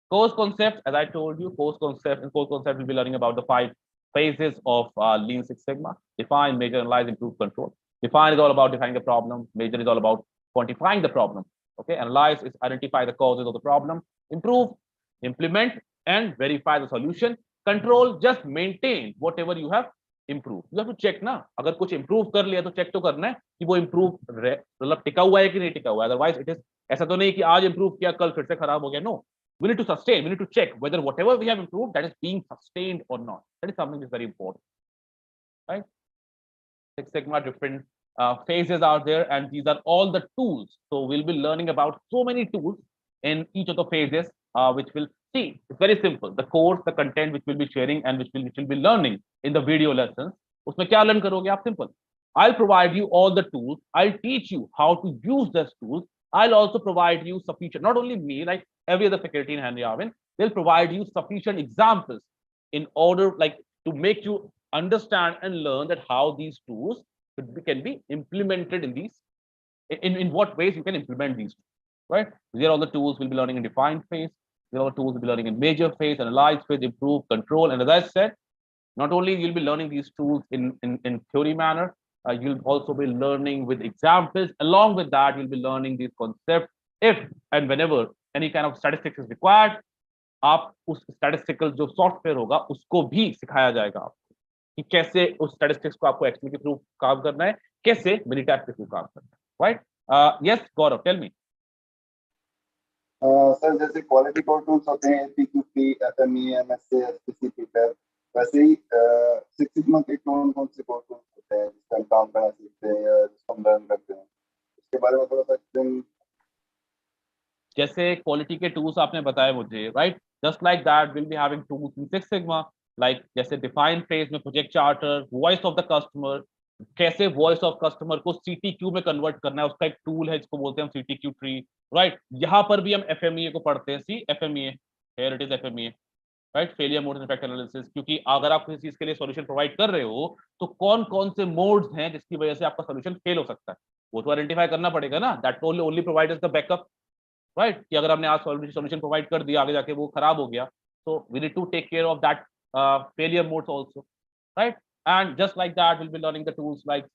Course concept, as I told you, course concept we'll be learning about the 5 phases of Lean Six Sigma: define, measure, analyze, improve, control. Define is all about defining the problem. Measure is all about quantifying the problem. Okay, analyze is identify the causes of the problem. Improve, implement and verify the solution. Control, just maintain whatever you have improved. You have to check ना, अगर कुछ improve कर लिया तो check तो करना है कि वो improve मतलब टिका हुआ है कि नहीं टिका हुआ है. Otherwise it is ऐसा तो नहीं कि आज improve किया कल फिर से खराब हो गया. No, we need to sustain. We need to check whether whatever we have improved, that is being sustained or not. That is something that is very important, right? Six Sigma different phases are there, and these are all the tools. So we'll be learning about so many tools in each of the phases, which will see. It's very simple. The course, the content which we'll be sharing and which will be learning in the video lessons. उसमें क्या learn करोगे आप? Simple. I'll provide you all the tools. I'll teach you how to use those tools. I'll also provide you sufficient, not only me, like every other faculty in Henry Arvin, they'll provide you sufficient examples in order, like, to make you understand and learn that how these tools can be implemented in these, in what ways you can implement these, right? These are all the tools we'll be learning in defined phase. These are all the tools we'll be learning in major phase, analyze phase, improve, control. And as I said, not only you'll be learning these tools in theory manner, you'll also be learning with examples. Along with that, you'll be learning these concepts. If and whenever any kind of statistics is required, आप उस statistical जो software होगा उसको भी सिखाया जाएगा आपको कि कैसे उस statistics को आपको Excel के थ्रू काम करना है, कैसे Minitab के थ्रू काम करना है, right? Yes, Gaurav, tell me. Sir जैसे क्वालिटी कंट्रोल टूल्स होते हैं PQP, FME, MSA, SPC, PPAP, वैसे ही सिक्स सिग्मा के कौन कौन से कोर्स होते हैं जिसका हम काम करना सीखते हैं या जिसको हम लर्न करते हैं, इसके बारे में थोड़ा सा एक्सप्लेन. जैसे क्वालिटी के टूल्स आपने बताए मुझे, right? Just like that will be having tools in six sigma, like जैसे डिफाइन फेज में project charter, voice of the customer, कैसे वॉइस ऑफ कस्टमर को CTQ में कन्वर्ट करना है, उसका एक टूल है जिसको बोलते हैं हम CTQ ट्री, राइट? यहाँ पर भी हम FMEA को पढ़ते हैं. सी FMEA, here it is FMEA, right? Failure mode effect analysis. क्योंकि अगर आप किसी चीज के लिए सॉल्यूशन प्रोवाइड कर रहे हो तो कौन कौन से मोड्स हैं जिसकी वजह से आपका सॉल्यूशन फेल हो सकता है, वो तो आइडेंटिफाई करना पड़ेगा ना. That only provide the backup, right? कि अगर हमने आज सॉल्यूशन प्रोवाइड कर दिया, आगे जाके वो खराब हो गया, so we need to take care of that failure modes also, right? And just like that we'll be learning the tools, like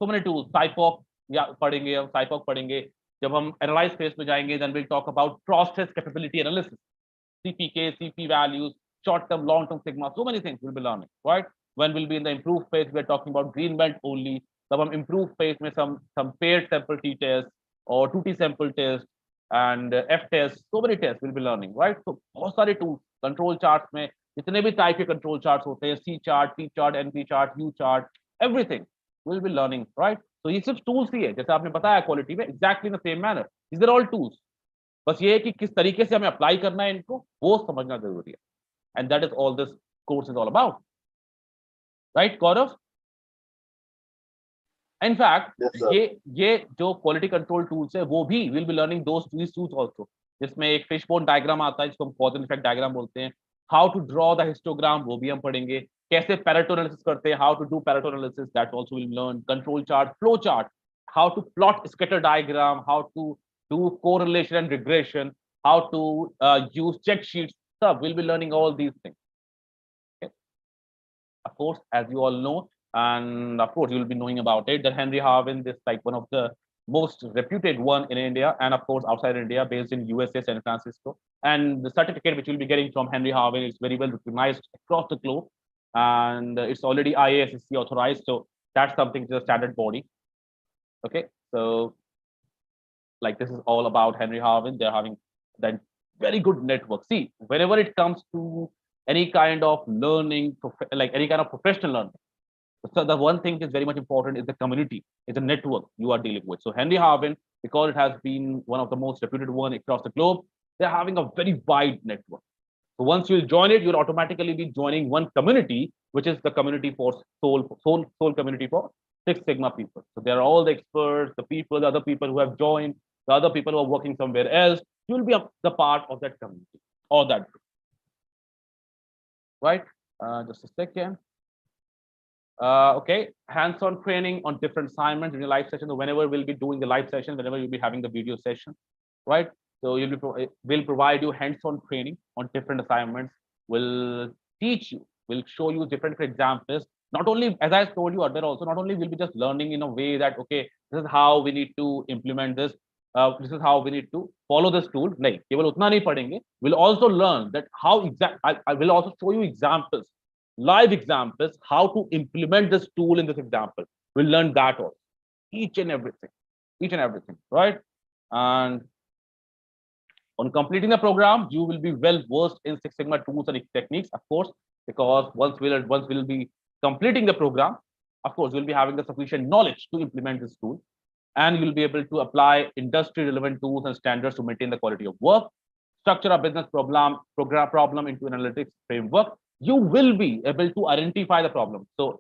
so many tools. SciPOC या पढ़ेंगे हम, SciPOC पढ़ेंगे. जब हम एनालाइज फेज में जाएंगे then we'll talk about process capability analysis, CPK, CP values, short term, long term sigma, so many things we'll be learning, right? When we'll be in the improve phase, we're talking about green belt only. तब हम improve phase में some paired sample T test or 2T sample test and F test, so many tests we'll be learning, right? So बहुत सारे tools, control charts में जितने भी type के control charts होते हैं, C chart, T chart, NP chart, U chart, everything we'll be learning, right? So ये सिर्फ tools ही है, जैसे आपने बताया quality में, exactly in the same manner. These are all tools. बस ये है कि किस तरीके से हमें अप्लाई करना है इनको, वो समझना जरूरी है. And that is all this course is all about, right, Gaurav? In fact, yes, ये जो क्वालिटी कंट्रोल टूल्स है वो भी will be learning those tools also, जिसमें एक फिशबोन डायग्राम आता है जिसको हम कॉज एंड इफेक्ट डायग्राम बोलते हैं. How to draw the histogram वो भी हम पढ़ेंगे. कैसे पैरेटो एनालिसिस करते हैं, how to do Pareto analysis, that also will learn. Control chart, flow chart, how to plot scatter diagram, how to do correlation and regression, how to use check sheets, सब will be learning all these things. of course, as you all know, and of course, you'll be knowing about it, that Henry Harvin is like one of the most reputed one in India, and of course, outside India, based in USA, San Francisco. And the certificate which you'll be getting from Henry Harvin is very well recognized across the globe, and it's already IASSC authorized. So that's something to the standard body. Okay, so like this is all about Henry Harvin. They're having that very good network. See, whenever it comes to any kind of learning, like any kind of professional learning, so the one thing is very much important is the community, is the network you are dealing with. So Henry Harvin, because it has been one of the most reputed one across the globe, they're having a very wide network. So once you join it, you'll automatically be joining one community, which is the community for soul community for Six Sigma people. So there are all the experts, the people, the other people who have joined, the other people who are working somewhere else. You will be the part of that community or that group. Right? Just a second. Okay, hands-on training on different assignments in your live session. So whenever we'll be doing the live session, whenever you'll be having the video session, right? So we'll provide you hands-on training on different assignments. We'll teach you, we'll show you different examples. Not only, as I told you earlier, also not only will be just learning in a way that okay, this is how we need to implement this. This is how we need to follow this tool. Nahi, केवल उतना नहीं पढ़ेंगे. We'll also learn that how I will also show you examples, live examples, how to implement this tool in this example. We'll learn that also, each and everything, right? And on completing the program, you will be well versed in Six Sigma tools and techniques, of course, because once we'll be completing the program, of course, you'll be having the sufficient knowledge to implement this tool, and you'll be able to apply industry relevant tools and standards to maintain the quality of work, structure a business problem into an analytics framework. You will be able to identify the problem. So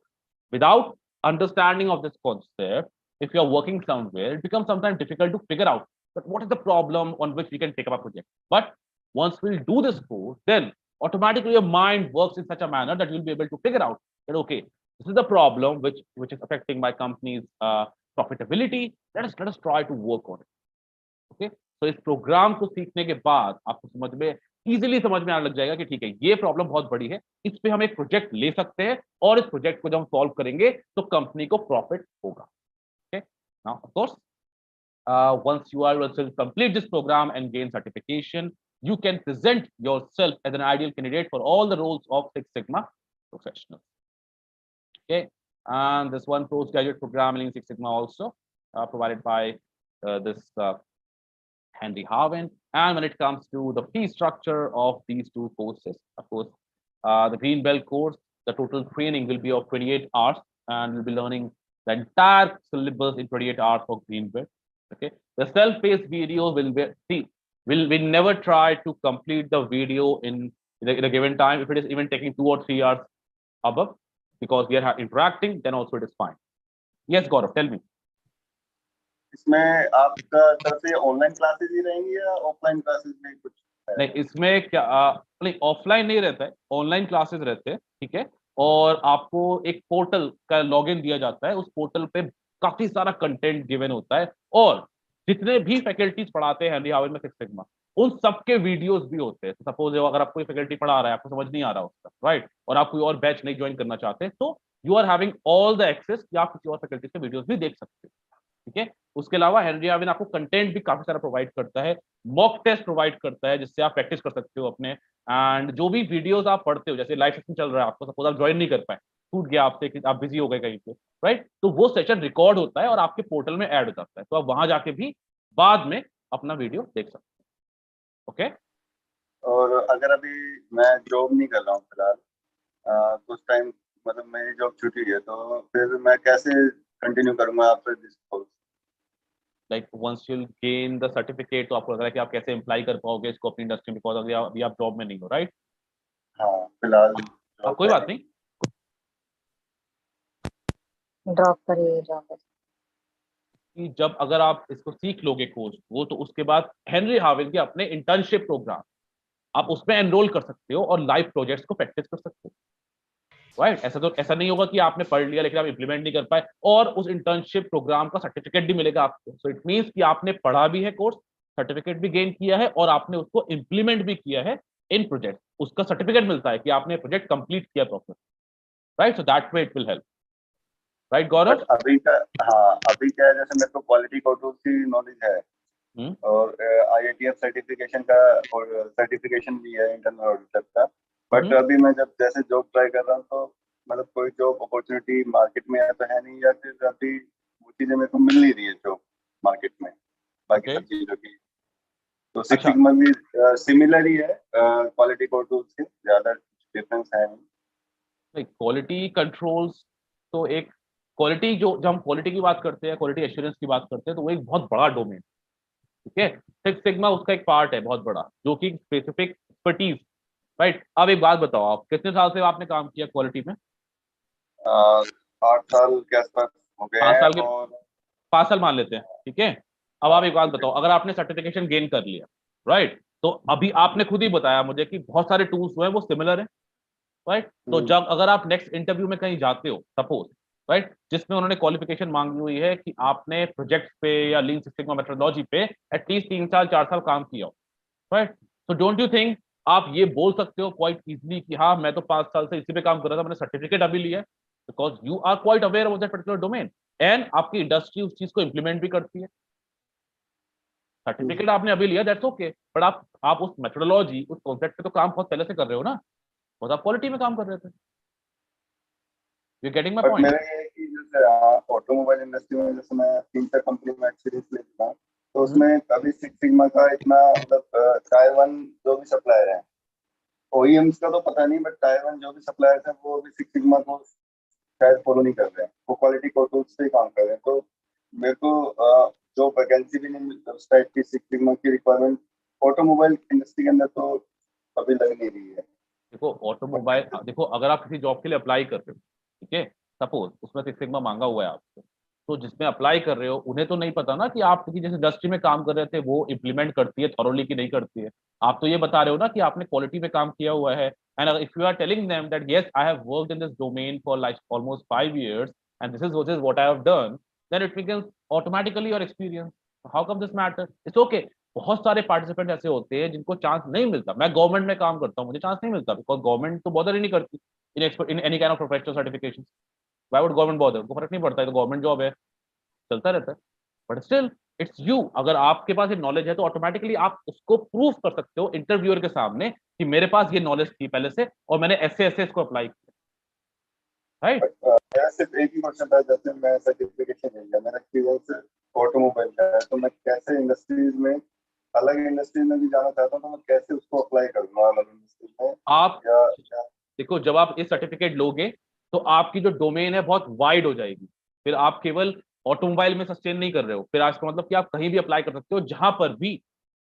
without understanding of this concept, if you're working somewhere, it becomes sometimes difficult to figure out that what is the problem on which we can take up a project. But once we'll do this course, then automatically your mind works in such a manner that you'll be able to figure out that, okay, this is the problem which is affecting my company's profitability. Let us try to work on it. Okay, so इस programme को सीखने के बाद आपको समझ में easily समझ में आने लग जाएगा कि ठीक है, ये प्रॉब्लम बहुत बड़ी है, इस पे हम एक प्रोजेक्ट ले सकते हैं और इस प्रोजेक्ट को जब हम सॉल्व करेंगे तो कंपनी को प्रॉफिट होगा. Okay, now of course, once you are able to complete this program and gain certification, you can present yourself as an ideal candidate for all the roles of Six Sigma professionals. Okay, and this one postgraduate program in Six Sigma also provided by this Henry Harvin. And when it comes to the fee structure of these two courses, of course, the Green Belt course, the total training will be of 28 hours, and we'll be learning the entire syllabus in 28 hours for Green Belt. Okay, the self-paced video will be we never try to complete the video in a given time if it is even taking 2 or 3 hours above, because we are interacting, then also it is fine. Yes, Gaurav, tell me. इसमें आपका तरफ से online classes ही रहेंगी या offline classes में कुछ? नहीं, इसमें क्या नहीं, ऑफलाइन नहीं रहता है, ऑनलाइन क्लासेस रहते हैं. ठीक है, और आपको एक पोर्टल का लॉगिन दिया जाता है. उस पोर्टल पे काफी सारा कंटेंट गिवन होता है, और जितने भी फैकल्टीज पढ़ाते हैं हेनरी हार्विन में सिक्स सिग्मा, उन सबके वीडियोस भी होते हैं. सपोज अगर आपको फैकल्टी पढ़ा रहा है, आपको समझ नहीं आ रहा उसका, राइट, और आप कोई और बैच नहीं ज्वाइन करना चाहते, तो you are having all the access कि आप किसी और फैकल्टी के वीडियोस भी देख सकते हैं. ठीक है, उसके अलावा हेनरी हार्विन आपको कंटेंट भी काफी सारा प्रोवाइड करता है, मॉक टेस्ट प्रोवाइड करता है जिससे आप प्रैक्टिस कर सकते हो अपने. एंड जो भी वीडियोस आप पढ़ते हो, जैसे लाइव सेशन चल रहा है, आपको सपोज आप ज्वाइन नहीं कर पाए, छूट गया आपसे कि आप बिजी हो गए कहीं पे, राइट, तो वो सेशन रिकॉर्ड होता है और आपके पोर्टल में ऐड हो जाता है, तो आप वहां जाके भी बाद में अपना वीडियो देख सकते हैं. ओके, और अगर अभी मैं जॉब नहीं कर रहा हूँ फिलहाल, कुछ टाइम मतलब मेरी जॉब छूटी है, तो फिर मैं कैसे कंटिन्यू करूंगा after this course? Like once you gain the certificate, तो आपको लग रहा है कि आप कैसे अप्लाई कर पाओगे इसको अपनी इंडस्ट्री में, बिकॉज अभी आप जॉब में नहीं हो, राइट? हाँ, फिलहाल कोई बात नहीं, ड्रॉप करिए कि जब अगर आप इसको सीख लोगे कोर्स वो, तो उसके बाद हेनरी हार्विन के अपने इंटर्नशिप प्रोग्राम आप उसमें एनरोल कर सकते हो और लाइव प्रोजेक्ट्स को प्रैक्टिस कर सकते हो, राइट? ऐसा नहीं होगा कि आपने पढ़ लिया लेकिन आप इंप्लीमेंट नहीं कर पाए, और उस इंटर्नशिप प्रोग्राम का सर्टिफिकेट भी मिलेगा आपको. सो इट मींस कि आपने पढ़ा भी है कोर्स, सर्टिफिकेट भी गेन किया है, और आपने उसको इंप्लीमेंट भी किया है इन प्रोजेक्ट. उसका सर्टिफिकेट मिलता है कि आपने प्रोजेक्ट कंप्लीट किया proper. right? So that way it will help, right, Gaurav? But अभी का, हाँ अभी क्या है, जैसे मेरे को क्वालिटी कंट्रोल की नॉलेज है और IATF सर्टिफिकेशन का और सर्टिफिकेशन भी है इंटरनल ऑडिटर का, बट अभी मैं जब जैसे जॉब ट्राई कर रहा हूँ तो मतलब कोई जॉब अपॉर्चुनिटी मार्केट में तो है नहीं, या फिर अभी वो चीजें मेरे को मिल नहीं रही है जॉब मार्केट में बाकी सब चीजों की। तो सिक्स सिग्मा भी सिमिलर ही है क्वालिटी कंट्रोल से, ज्यादा डिफरेंस है नहीं। क्वालिटी कंट्रोल्स तो एक क्वालिटी जो जब हम क्वालिटी की बात करते हैं, क्वालिटी एश्योरेंस की बात करते हैं, तो वो एक बहुत बड़ा डोमेन, ठीक है। सिक्स सिग्मा उसका एक पार्ट है बहुत बड़ा, जो कि स्पेसिफिक एक्सपर्टीज, राइट। अब एक बात बताओ, आप कितने साल से आपने काम किया क्वालिटी में? 8 साल के आसपास हो गए 5 हैं साल के, और 5 साल मान लेते हैं, ठीक है। अब आप एक बात बताओ, अगर आपने सर्टिफिकेशन गेन कर लिया, राइट, तो अभी आपने खुद ही बताया मुझे कि बहुत सारे टूल्स जो है वो सिमिलर है, राइट। तो जब अगर आप नेक्स्ट इंटरव्यू में कहीं जाते हो सपोज, राइट, जिसमें उन्होंने क्वालिफिकेशन मांगी हुई है कि आपने प्रोजेक्ट पे या लीन सिक्स सिग्मा मेथोडोलॉजी पे एटलीस्ट 3 साल 4 साल काम किया हो, राइट, तो डोंट यू थिंक आप ये बोल सकते हो क्वाइट इजीली कि हाँ मैं तो 5 साल से इसी पे काम कर रहा था, मैंने सर्टिफिकेट अभी लिया है, because you are quite aware of that particular domain and आपकी इंडस्ट्री उस चीज को इंप्लीमेंट भी करती है। सर्टिफिकेट आपने अभी लिया, दैट्स ओके, बट आप उस मेथोडोलॉजी, उस कॉन्सेप्ट पे तो काम बहुत पहले से कर रहे हो ना, बहुत आप क्वालिटी में काम कर रहे थे। You getting my but point? मेरा ये है कि जैसे ऑटोमोबाइल इंडस्ट्री में जैसे मैं 3-4 कंपनी में एक्सपीरियंस ले चुका हूँ, तो उसमें अभी सिक्स सिग्मा का इतना मतलब टायर 1 जो भी सप्लायर है, OEMs का तो पता नहीं, बट टायर 1 जो भी सप्लायर है वो अभी सिक्स सिग्मा को शायद फॉलो नहीं कर रहे हैं, वो क्वालिटी कंट्रोल से ही काम कर रहे हैं। तो मेरे को जो वैकेंसी भी नहीं मिलती उस टाइप की सिक्स सिग्मा की रिक्वायरमेंट ऑटोमोबाइल इंडस्ट्री के अंदर तो अभी लग नहीं रही है। देखो ऑटोमोबाइल, देखो अगर आप किसी जॉब के लिए अप्लाई कर रहे हो, ठीक है, सपोज उसमें सिक्स सिग्मा मांगा हुआ है आपसे, तो जिसमें अप्लाई कर रहे हो उन्हें तो नहीं पता ना कि आप किसी जिस इंडस्ट्री में काम कर रहे थे वो इम्प्लीमेंट करती है थॉरोली की नहीं करती है। आप तो ये बता रहे हो ना कि आपने क्वालिटी में काम किया हुआ है, and if you are telling them that yes I have worked in this domain for like almost 5 years and this is what I have done, then it becomes automatically your experience. How come this matter? It's okay. बहुत सारे participant ऐसे होते हैं जिनको chance नहीं मिलता। मैं government में काम करता हूँ, मुझे चांस नहीं मिलता बिकॉज गवर्नमेंट तो बॉदर ही नहीं करती in any kind of professional certification. Why would government bother? उनको फर्क नहीं पड़ता है, तो गवर्नमेंट जॉब है, चलता रहता है। बट स्टिल इट्स यू, अगर आपके पास ये नॉलेज है तो ऑटोमेटिकली आप उसको प्रूव कर सकते हो इंटरव्यूअर के सामने कि मेरे पास ये नॉलेज थी पहले से और मैंने ऐसे ऐसे इसको अप्लाई किया, राइट। मेरा सिर्फ एक ही क्वेश्चन था, जैसे मैं सर्टिफिकेशन ले लिया, मेरा एक्सपीरियंस ऑटोमोबाइल का है, तो मैं कैसे इंडस्ट्रीज में, अलग इंडस्ट्रीज में भी जाना चाहता हूँ, तो मैं कैसे उसको अप्लाई करूँगा अलग इंडस्ट्रीज में? आप या देखो, जब आप इस सर्टिफिकेट लोगे तो आपकी जो डोमेन है बहुत वाइड हो जाएगी। फिर आप केवल ऑटोमोबाइल में सस्टेन नहीं कर रहे हो, फिर आज का मतलब कि आप कहीं भी अप्लाई कर सकते हो जहां पर भी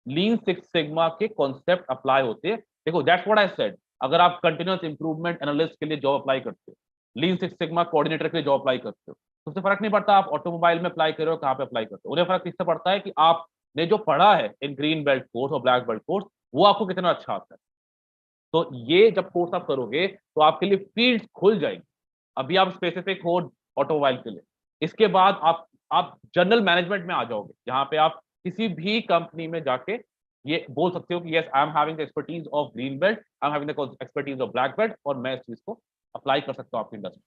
लीन सिक्स सिग्मा के कॉन्सेप्ट अप्लाई होते हैं। देखो दैट्स व्हाट आई सेड, अगर आप कंटिन्यूअस इंप्रूवमेंट एनालिस्ट के लिए जॉब अप्लाई करते हो, लीन सिक्स सिग्मा कोऑर्डिनेटर के लिए जॉब अप्लाई करते हो, तो उससे फर्क नहीं पड़ता आप ऑटोमोबाइल में अप्लाई कर रहे हो, कहाँ पे अप्लाई करते हो। उन्हें फर्क इससे पड़ता है कि आपने जो पढ़ा है इन ग्रीन बेल्ट कोर्स और ब्लैक बेल्ट कोर्स, वो आपको कितना अच्छा आता है। तो ये जब कोर्स आप करोगे तो आपके लिए फील्ड खुल जाएगी। अभी आप स्पेसिफिक हो ऑटोमोबाइल के लिए, इसके बाद आप जनरल मैनेजमेंट में आ जाओगे, जहां पे आप किसी भी कंपनी में जाके ये बोल सकते हो कि yes I am having the expertise of green belt, I am having the expertise of black belt, और मैं इस चीज को अप्लाई कर सकता हूँ आपकी इंडस्ट्री।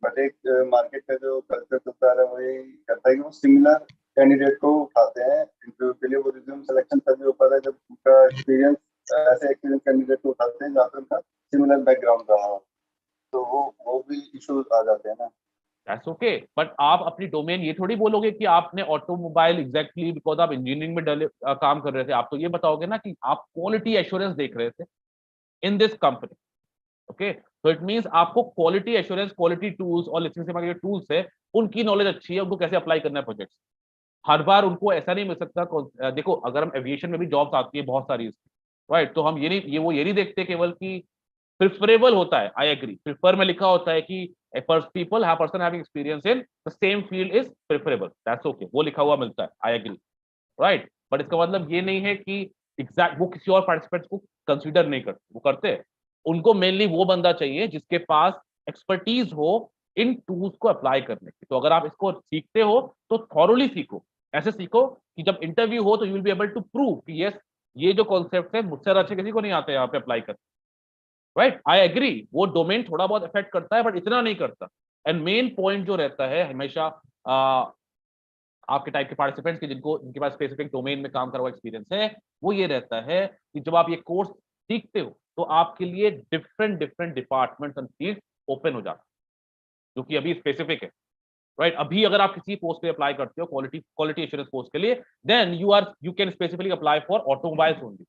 बट एक मार्केट का जो कल्चर चलता है वो यही करता है कि वो सिमिलर कैंडिडेट को उठाते हैं इंटरव्यू के लिए। वो रिज्यूम सिलेक्शन तभी हो पाता है जब उनका एक्सपीरियंस, ऐसे एक्सपीरियंस कैंडिडेट को उठाते हैं जहाँ पे उनका सिमिलर बैकग्राउंड रहा हो, तो वो भी इश्यूज आ जाते हैं ना। दैट्स ओके, बट आप अपनी डोमेन ये थोड़ी बोलोगे कि आपने ऑटोमोबाइल एग्जैक्टली बिकॉज आप इंजीनियरिंग में काम कर रहे थे। आप तो ये बताओगे ना कि आप क्वालिटी एश्योरेंस देख रहे थे इन दिस कंपनी, ओके। तो इट मींस आपको क्वालिटी एश्योरेंस, क्वालिटी टूल्स और लिस्टिंग से के टूल्स है उनकी नॉलेज अच्छी है, उनको कैसे अप्लाई करना है प्रोजेक्ट्स। हर बार उनको ऐसा नहीं मिल सकता। देखो अगर हम एविएशन में भी जॉब्स आती है बहुत सारी इसकी, राइट, तो हम ये नहीं देखते केवल कि प्रिफरेबल होता है। आई एग्री, प्रिफर में लिखा होता है कि people have person having experience in the same field is preferable, that's okay, वो लिखा हुआ मिलता है, आई एग्री, राइट। बट इसका मतलब ये नहीं है कि एग्जैक्ट वो किसी और पार्टिसिपेंट्स को कंसीडर नहीं करते, वो करते हैं। उनको मेनली वो बंदा चाहिए जिसके पास एक्सपर्टीज हो इन टूल्स को अप्लाई करने की। तो अगर आप इसको सीखते हो तो थॉरोली सीखो, ऐसे सीखो कि जब इंटरव्यू हो तो you will be able to prove कि यस ये जो कॉन्सेप्ट है मुझसे अच्छे किसी को नहीं आते यहाँ पे अप्लाई कर। राइट, आई एग्री, वो डोमेन थोड़ा बहुत इफेक्ट करता है बट इतना नहीं करता। एंड मेन पॉइंट जो रहता है हमेशा आपके टाइप के पार्टिसिपेंट्स के जिनके पास स्पेसिफिक डोमेन में काम करा हुआ एक्सपीरियंस है, वो ये रहता है कि जब आप ये कोर्स सीखते हो तो आपके लिए different different departments and field open हो जाता है, जो कि अभी स्पेसिफिक है। राइट, अभी अगर आप किसी पोस्ट पे अप्लाई करते हो क्वालिटी एश्योरेंस पोस्ट के लिए, then you can specifically apply for automobiles only.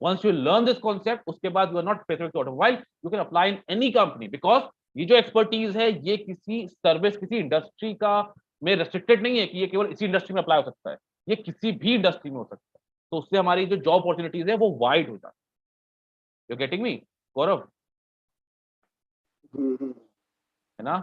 once you learn this concept, उसके बाद you are not specific to automobile, you can apply in any company, because ये जो expertise है ये किसी सर्विस, किसी इंडस्ट्री का में रेस्ट्रिक्टेड नहीं है कि ये केवल इसी इंडस्ट्री में अप्लाई हो सकता है, ये किसी भी इंडस्ट्री में हो सकता है। तो उससे हमारी जो जॉब अपॉर्चुनिटीज है वो वाइड हो जाती है। यू गेटिंग मी गौरव? है ना?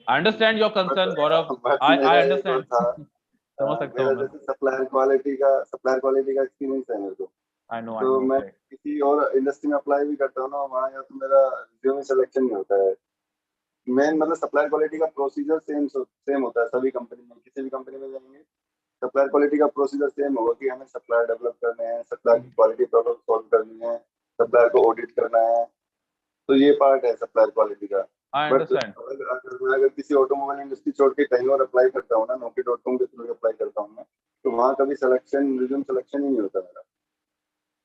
I understand your concern Gaurav, I understand, समझ सकता हूँ मैं। सप्लायर क्वालिटी का एक्सपीरियंस है मेरे को। आई नो तो मैं किसी और इंडस्ट्री में अप्लाई भी करता हूँ ना, वहाँ या तो मेरा रिज्यूमे सिलेक्शन नहीं होता है। मेन मतलब सप्लायर क्वालिटी का प्रोसीजर सेम होता है सभी कंपनी में। किसी भी कंपनी में जाएंगे सप्लायर क्वालिटी का प्रोसीजर सेम होगा कि हमें सप्लायर डेवलप करने हैं, सप्लायर की क्वालिटी प्रॉब्लम सॉल्व करनी है, सप्लायर को ऑडिट करना है। तो ये पार्ट है सप्लायर क्वालिटी का। बट अगर किसी ऑटोमोबाइल इंडस्ट्री छोड़ के कहीं और अप्लाई करता हूँ ना, naukri.com के थ्रू अप्लाई करता हूँ मैं, तो वहाँ कभी रिज्यूम सिलेक्शन ही नहीं होता मेरा।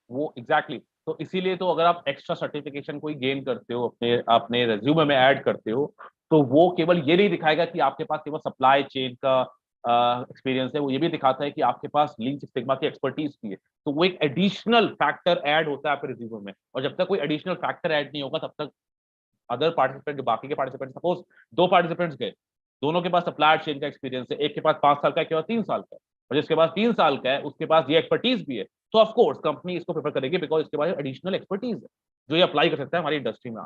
वो एग्जैक्टली तो इसीलिए तो अगर आप एक्स्ट्रा सर्टिफिकेशन कोई गेन करते हो, अपने रेज्यूमे में ऐड करते हो, तो वो केवल ये नहीं दिखाएगा कि आपके पास केवल सप्लाई चेन का एक्सपीरियंस है, वो ये भी दिखाता है कि आपके पास लीन सिक्स सिग्मा की एक्सपर्टीज भी है। तो वो एक एडिशनल फैक्टर ऐड होता है आपके रिज्यूमे में, और जब तक कोई एडिशनल फैक्टर ऐड नहीं होगा तब तक अदर पार्टिसिपेंट, जो बाकी के पार्टिसिपेंट, सपोज 2 पार्टिसिपेंट्स गए, दोनों के पास सप्लायर चेन का एक्सपीरियंस है, एक के पास 5 साल का है, के पास 3 साल का है, और जिसके पास 3 साल का है उसके पास ये एक्सपर्टीज भी है, तो ऑफ कोर्स कंपनी इसको प्रेफर करेगी, बिकॉज इसके पास एडिशनल एक्सपर्टीज है जो ये अप्लाई कर सकता है हमारी इंडस्ट्री में।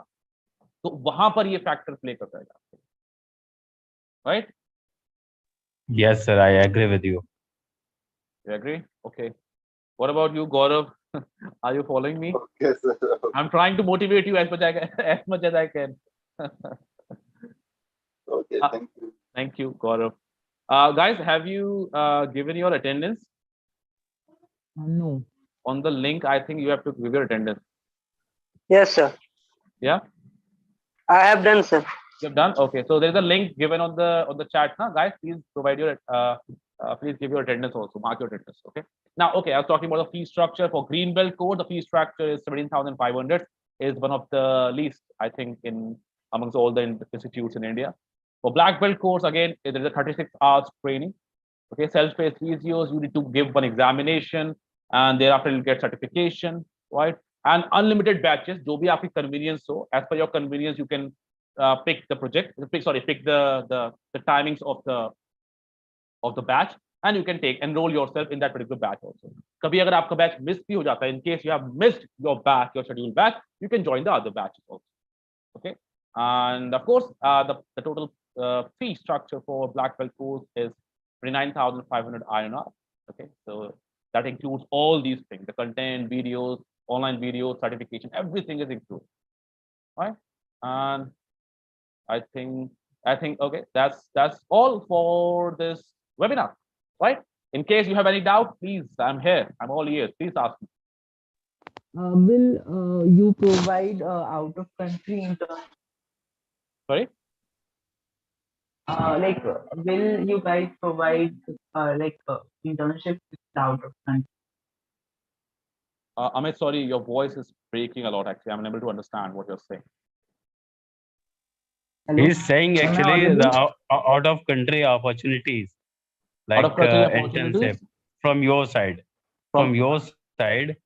तो वहां पर ये फैक्टर प्ले करता है, right? Yes, sir. I agree with you. You agree? Okay. What about you, Gaurav? Are you following me? Okay, sir. I'm trying to motivate you as much as I can. Okay, thank you. Thank you, Gaurav. Guys, have you given your attendance? No. On the link, I think you have to give your attendance. Yes, sir. Yeah? I have done, sir. You have done? Okay. So there's a link given on the chat now. Guys, please provide your please give your attendance also. Mark your attendance. Okay. Now, okay, I was talking about the fee structure for Greenbelt Core. The fee structure is 17,500. Is one of the least, I think, in amongst all the institutes in India. For Black Belt course, again, there is a 36 hours training. Okay, self-paced videos, you need to give one examination and thereafter you'll get certification, right? And unlimited batches, जो भी आपकी convenience हो, as per your convenience, you can pick the project, pick the timings of the batch, and you can enroll yourself in that particular batch also. कभी अगर आपका batch miss भी हो जाता है, in case you have missed your batch, your scheduled batch, you can join the other batches also. Okay, and of course, the total fee structure for Black Belt course is 29,500 INR. Okay, so that includes all these things: the content, videos, online videos, certification, everything is included. Right? And I think okay, that's all for this webinar. Right? In case you have any doubt, please, I'm here. I'm all ears. Please ask me. Will you provide out of country intern? Sorry? Like, will you guys provide internship out of country? Amit, sorry, your voice is breaking a lot. Actually, I'm unable to understand what you're saying. Hello? He's saying Am I actually audible? the out of country opportunities, like Out-of-country opportunities? internship from your side. From your side.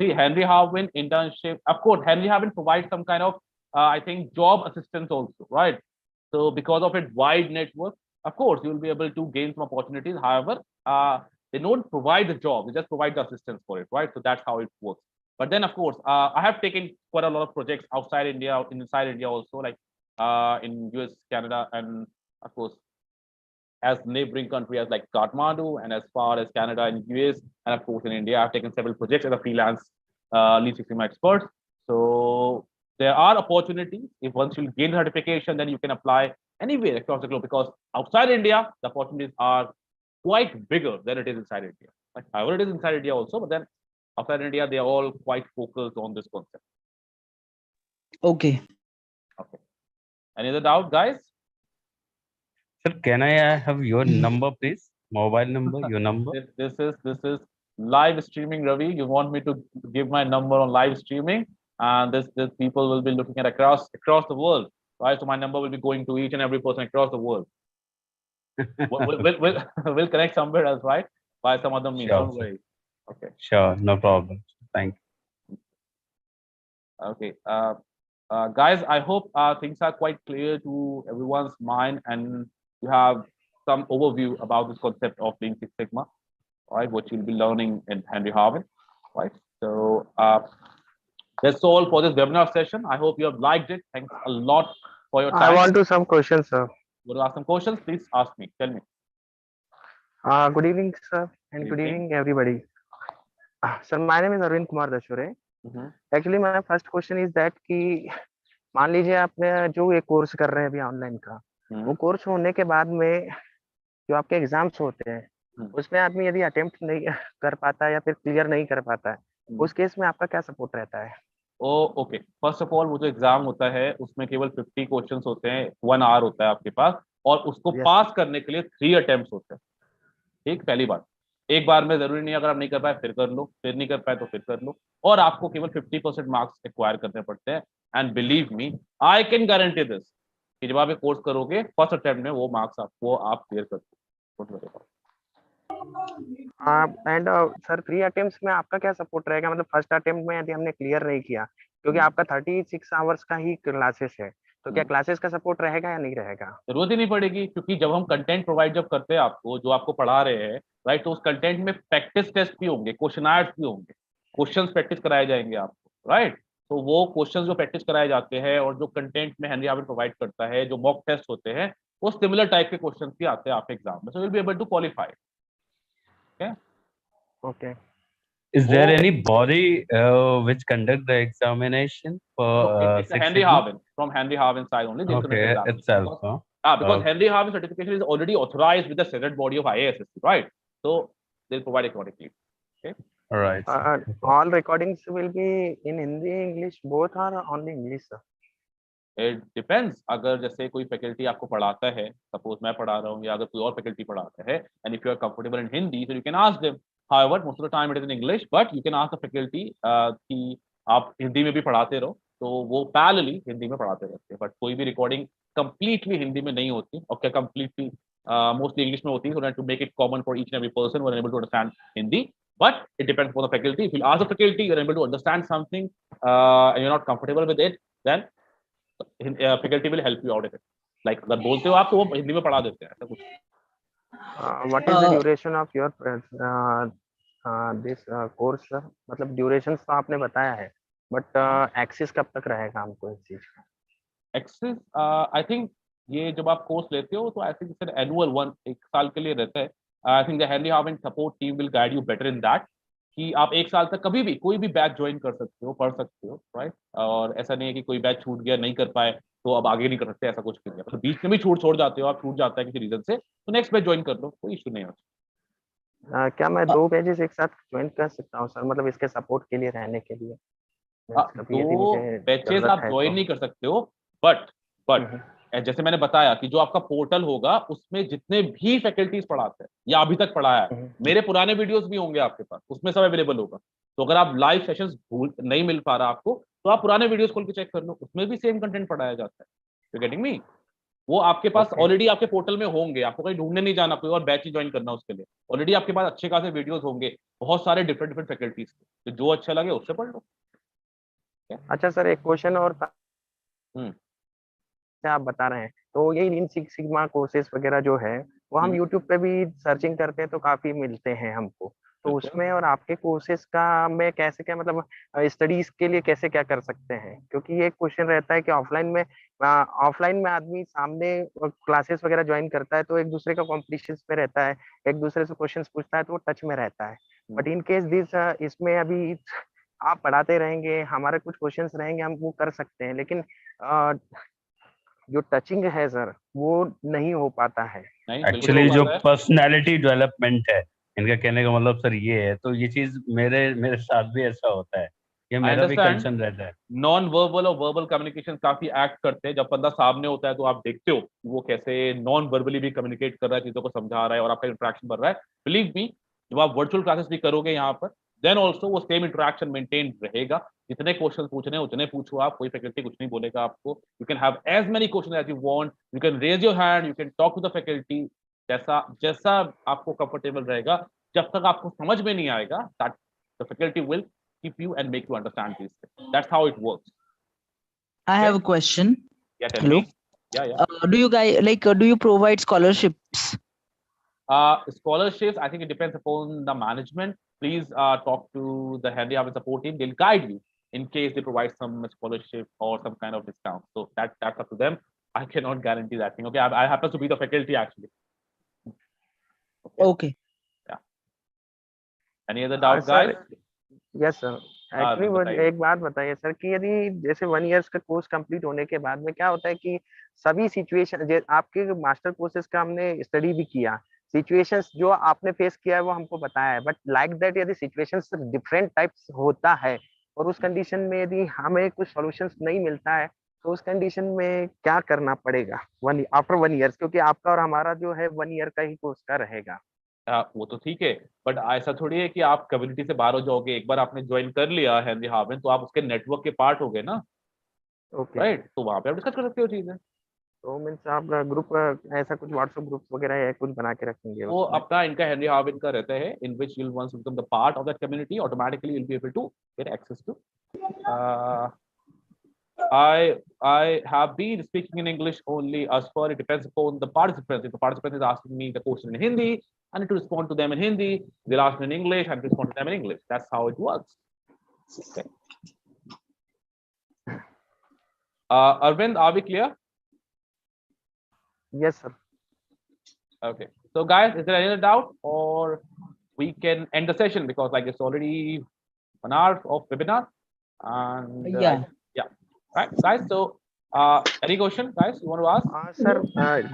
See, Henry Harvin internship. Of course, Henry Harvin provides some kind of I think job assistance also, right? So because of its wide network, of course, you will be able to gain some opportunities. However, they don't provide the job; they just provide the assistance for it, right? So that's how it works. But then, of course, I have taken quite a lot of projects outside India, inside India also, like in US, Canada, and of course, as neighboring countries like Kathmandu, and as far as Canada and US, and of course in India, I've taken several projects as a freelance Lean Six Sigma expert. So there are opportunities. If once you gain certification, then you can apply anywhere across the globe, because outside India, the opportunities are quite bigger than it is inside India. Like, however, it is inside India also, but then outside India, they are all quite focused on this concept. Okay. Okay. Any other doubt, guys? Sir, can I have your number, please? Mobile number, your number. This is live streaming, Ravi. You want me to give my number on live streaming, and this people will be looking at across the world, right? So my number will be going to each and every person across the world. we'll connect somewhere else, right? By some other means. Sure, Don't worry. Okay. Sure, no problem. Thank you. Okay. Guys, I hope things are quite clear to everyone's mind, and you have some overview about this concept of Lean Six Sigma, right? What you'll be learning in Henry Harvin, right? So that's all for this webinar session. I hope you have liked it. Thanks a lot for your time. I want to some questions, sir. You want to ask some questions? Please ask me. Tell me. Good evening, sir, and good evening, everybody. Sir, my name is Arvind Kumar Dashure. Actually, my first question is that कि मान लीजिए आपने जो ये course कर रहे हैं अभी ऑनलाइन का, वो कोर्स होने के बाद में जो आपके एग्जाम्स होते हैं, उसमें आदमी यदि अटेम्प्ट नहीं कर पाता है या फिर क्लियर नहीं कर पाता है, उस केस में आपका क्या सपोर्ट रहता है? ओके, फर्स्ट ऑफ ऑल वो जो एग्जाम होता है उसमें केवल 50 क्वेश्चंस होते हैं, 1 आवर होता है आपके पास, और उसको पास करने के लिए 3 अटेम्प्ट्स होते हैं। ठीक, पहली बात, एक बार में जरूरी नहीं, अगर आप नहीं कर पाए फिर कर लो, फिर नहीं कर पाए तो फिर कर लो, और आपको केवल 50% मार्क्स एक्वायर करने पड़ते हैं। And believe me, I can guarantee this कि जब आप ये कोर्स करोगे फर्स्ट अटेम्प्ट में वो मार्क्स आपको आप क्लियर कर दो। एंड सर 3 अटेम्प्ट्स में आपका क्या सपोर्ट रहेगा? मतलब फर्स्ट अटेम्प्ट में यदि हमने क्लियर नहीं किया, क्योंकि आपका 36 आवर्स का ही क्लासेस है, तो क्या क्लासेस का सपोर्ट रहेगा या नहीं रहेगा? जरूरत ही नहीं पड़ेगी, क्योंकि जब हम कंटेंट प्रोवाइड जब करते हैं आपको, जो आपको पढ़ा रहे हैं, राइट, तो उस कंटेंट में प्रैक्टिस टेस्ट भी होंगे, क्वेश्चनर्स भी होंगे, क्वेश्चंस प्रैक्टिस कराए जाएंगे आपको, राइट। तो वो क्वेश्चंस जो प्रैक्टिस कराए जाते हैं और जो कंटेंट में हेनरी हार्विन प्रोवाइड करता है, जो मॉक टेस्ट होते हैं, वो सिमिलर टाइप के क्वेश्चंस भी आते हैं आपके एग्जाम में, so you will be able to qualify. Okay. Is there any body which conduct the examination for it's Henry Harvin, from Henry Harvin side only. Okay, itself. Because Henry Harvin certification is already authorized with the standard body of IASSC, right? So they'll provide accordingly. Okay. All right. All recordings will be in Hindi, English, both are only English, sir. It depends. अगर जैसे कोई faculty आपको पढ़ाता है, suppose मैं पढ़ा रहा हूँ या अगर कोई और फैकल्टी पढ़ाता है, and if you are comfortable in Hindi, so you can ask them. However, most of the time it is in English, but you can ask the faculty कि आप हिंदी में भी पढ़ाते रहो, तो वो पैरेलली हिंदी में पढ़ाते रहते हैं। बट कोई भी रिकॉर्डिंग कंप्लीटली हिंदी में नहीं होती, और क्या कंप्लीटली मोस्टली इंग्लिश में होती है, so to make it common for each and every person who are able to understand Hindi. But it depends on the faculty. If you ask the faculty, you're able to understand something and you're not comfortable with it, then faculty will help you out with it. Like अगर बोलते हो आप तो वो हिंदी में पढ़ा देते हैं, ऐसा कुछ। What is the duration of your this course, sir? मतलब ड्यूरेशन तो आपने बताया है, बट एक्सेस कब तक रहेगा हमको इस चीज का? एक्सेस आई थिंक ये जब आप कोर्स लेते हो तो I think it's an annual one, 1 साल के लिए रहता है। I think the Henry Harvin support team will guide you better in that, कि आप 1 साल तक कभी भी कोई भी बैच ज्वाइन कर सकते हो, पढ़ सकते हो, राइट। और ऐसा नहीं है कि कोई बैच छूट गया, नहीं कर पाए तो अब आगे नहीं कर सकते, ऐसा कुछ नहीं है। मतलब बीच में भी छोड़ जाते हो आप, छूट जाता है किसी रीजन से, तो नेक्स्ट बैच ज्वाइन कर लो, कोई इशू नहीं होता। क्या मैं 2 बैचेस एक साथ ज्वाइन कर सकता हूँ सर, मतलब इसके सपोर्ट के लिए, रहने के लिए? 2 बैचेस आप ज्वाइन नहीं कर सकते हो, बट जैसे मैंने बताया कि जो आपका पोर्टल होगा उसमें जितने भी फैकल्टीज पढ़ाते हैं या अभी तक पढ़ाया है, मेरे पुराने वीडियोस भी होंगे आपके पास, उसमें सब अवेलेबल होगा। तो अगर आप लाइव सेशंस नहीं मिल पा रहा आपको, तो आप पुराने वीडियोस खोल के चेक कर लो, उसमें भी सेम कंटेंट पढ़ाया जाता है। You getting me? वो आपके पास ऑलरेडी आपके पोर्टल में होंगे, आपको कहीं ढूंढने नहीं जाना, कोई और बैच ही ज्वाइन करना उसके लिए। ऑलरेडी आपके पास अच्छे खासे वीडियोस होंगे, बहुत सारे डिफरेंट फैकल्टीज के, तो जो अच्छा लगे उससे पढ़ लो। अच्छा सर, एक क्वेश्चन और था, आप बता रहे हैं तो यही लीन सिक्स सिग्मा कोर्सेज वगैरह जो है वो हम यूट्यूब पे भी सर्चिंग करते हैं तो काफी मिलते हैं हमको, तो उसमें और आपके कोर्सेज का मैं कैसे क्या मतलब स्टडीज के लिए कैसे क्या कर सकते हैं? क्योंकि ये क्वेश्चन रहता है कि ऑफलाइन में आदमी सामने क्लासेस वगैरह ज्वाइन करता है तो एक दूसरे का कॉम्पिटिशन में रहता है, एक दूसरे से क्वेश्चंस पूछता है तो वो टच में रहता है। बट इन केस दिस इसमें अभी आप पढ़ाते रहेंगे, हमारे कुछ क्वेश्चंस रहेंगे, हम वो कर सकते हैं, लेकिन जो टचिंग है सर वो नहीं हो पाता है। एक्चुअली जो पर्सनालिटी डेवलपमेंट है इनका कहने का मतलब सर ये है, तो ये चीज मेरे मेरे साथ भी ऐसा होता है, ये आई मेरा भी अंडरस्टैंड। कंसर्न रहता है। नॉन वर्बल और वर्बल कम्युनिकेशन काफी एक्ट करते हैं। जब बंदा सामने होता है तो आप देखते हो कि वो कैसे नॉन वर्बली भी कम्युनिकेट कर रहा है, चीजों को समझा रहा है और आपका इंटरेक्शन बढ़ रहा है। बिलीव मी, जब आप वर्चुअल क्लासेस भी करोगे यहाँ पर, देन ऑल्सो वो सेम इंटरेक्शन मेंटेन रहेगा। जितने क्वेश्चन पूछने हैं उतने पूछो आप, कोई फैकल्टी कुछ नहीं बोलेगा आपको। You can have as many question as you want, you can raise your hand, you can talk to the faculty, जैसा जैसा आपको कंफर्टेबल रहेगा। जब तक आपको समझ में नहीं आएगा, that the faculty will keep you and make you understand these things. That's how it works. I have a question. Yeah, tell Hello. me. Yeah. Do you guys do you provide scholarships? Scholarships, I think it depends upon the management. Please talk to the Henry Harvard support team. They'll guide you in case they provide some scholarship or some kind of discount. So that's up to them. I cannot guarantee that thing. Okay, I happen to be the faculty actually. Okay. Yeah. Any other doubt, guys? Yes sir, actually वो बताइए। एक बात बताइए sir कि यदि जैसे 1 years का course complete होने के बाद में क्या होता है कि सभी सिचुएशन, आपके मास्टर कोर्सेज का हमने स्टडी भी किया, सिचुएशंस जो आपने फेस किया है वो हमको बताया है, बट लाइक दैट यदि सिचुएशंस डिफरेंट टाइप्स होता है और उस कंडीशन में यदि हमें कुछ सॉल्यूशंस नहीं मिलता है तो उस कंडीशन में क्या करना पड़ेगा आफ्टर 1 ईयर्स, क्योंकि आपका और हमारा जो है 1 ईयर का ही कोर्स का रहेगा। वो तो ठीक है, बट ऐसा थोड़ी है कि आप कम्युनिटी से बाहर हो जाओगे। एक बार आपने ज्वाइन कर लिया हेनरी हार्वर्ड तो आप उसके नेटवर्क के पार्ट हो गए ना, ओके राइट? तो वहां पे आप डिस्कस कर सकते हो चीजें। तो मीन्स आप ग्रुप ऐसा कुछ व्हाट्सएप ग्रुप वगैरह या कुछ बना के रखेंगे वो उसमें? अपना इनका हेनरी हार्वर्ड का रहता है, इन विच you'll once become the part of that community, automatically you'll be able to get access to. I have been speaking in English only as far it depends upon the participants. If the participant is asking me the question in Hindi, I need to respond to them in Hindi. They'll ask me in English, I need to respond to them in English. That's how it works. Okay. Arvind, are we clear? Yes, sir. Okay. So, guys, is there any other doubt, or we can end the session because, like, it's already 1 hour of webinar. And Yeah. Right, guys. So, any question, guys, you want to ask? Sir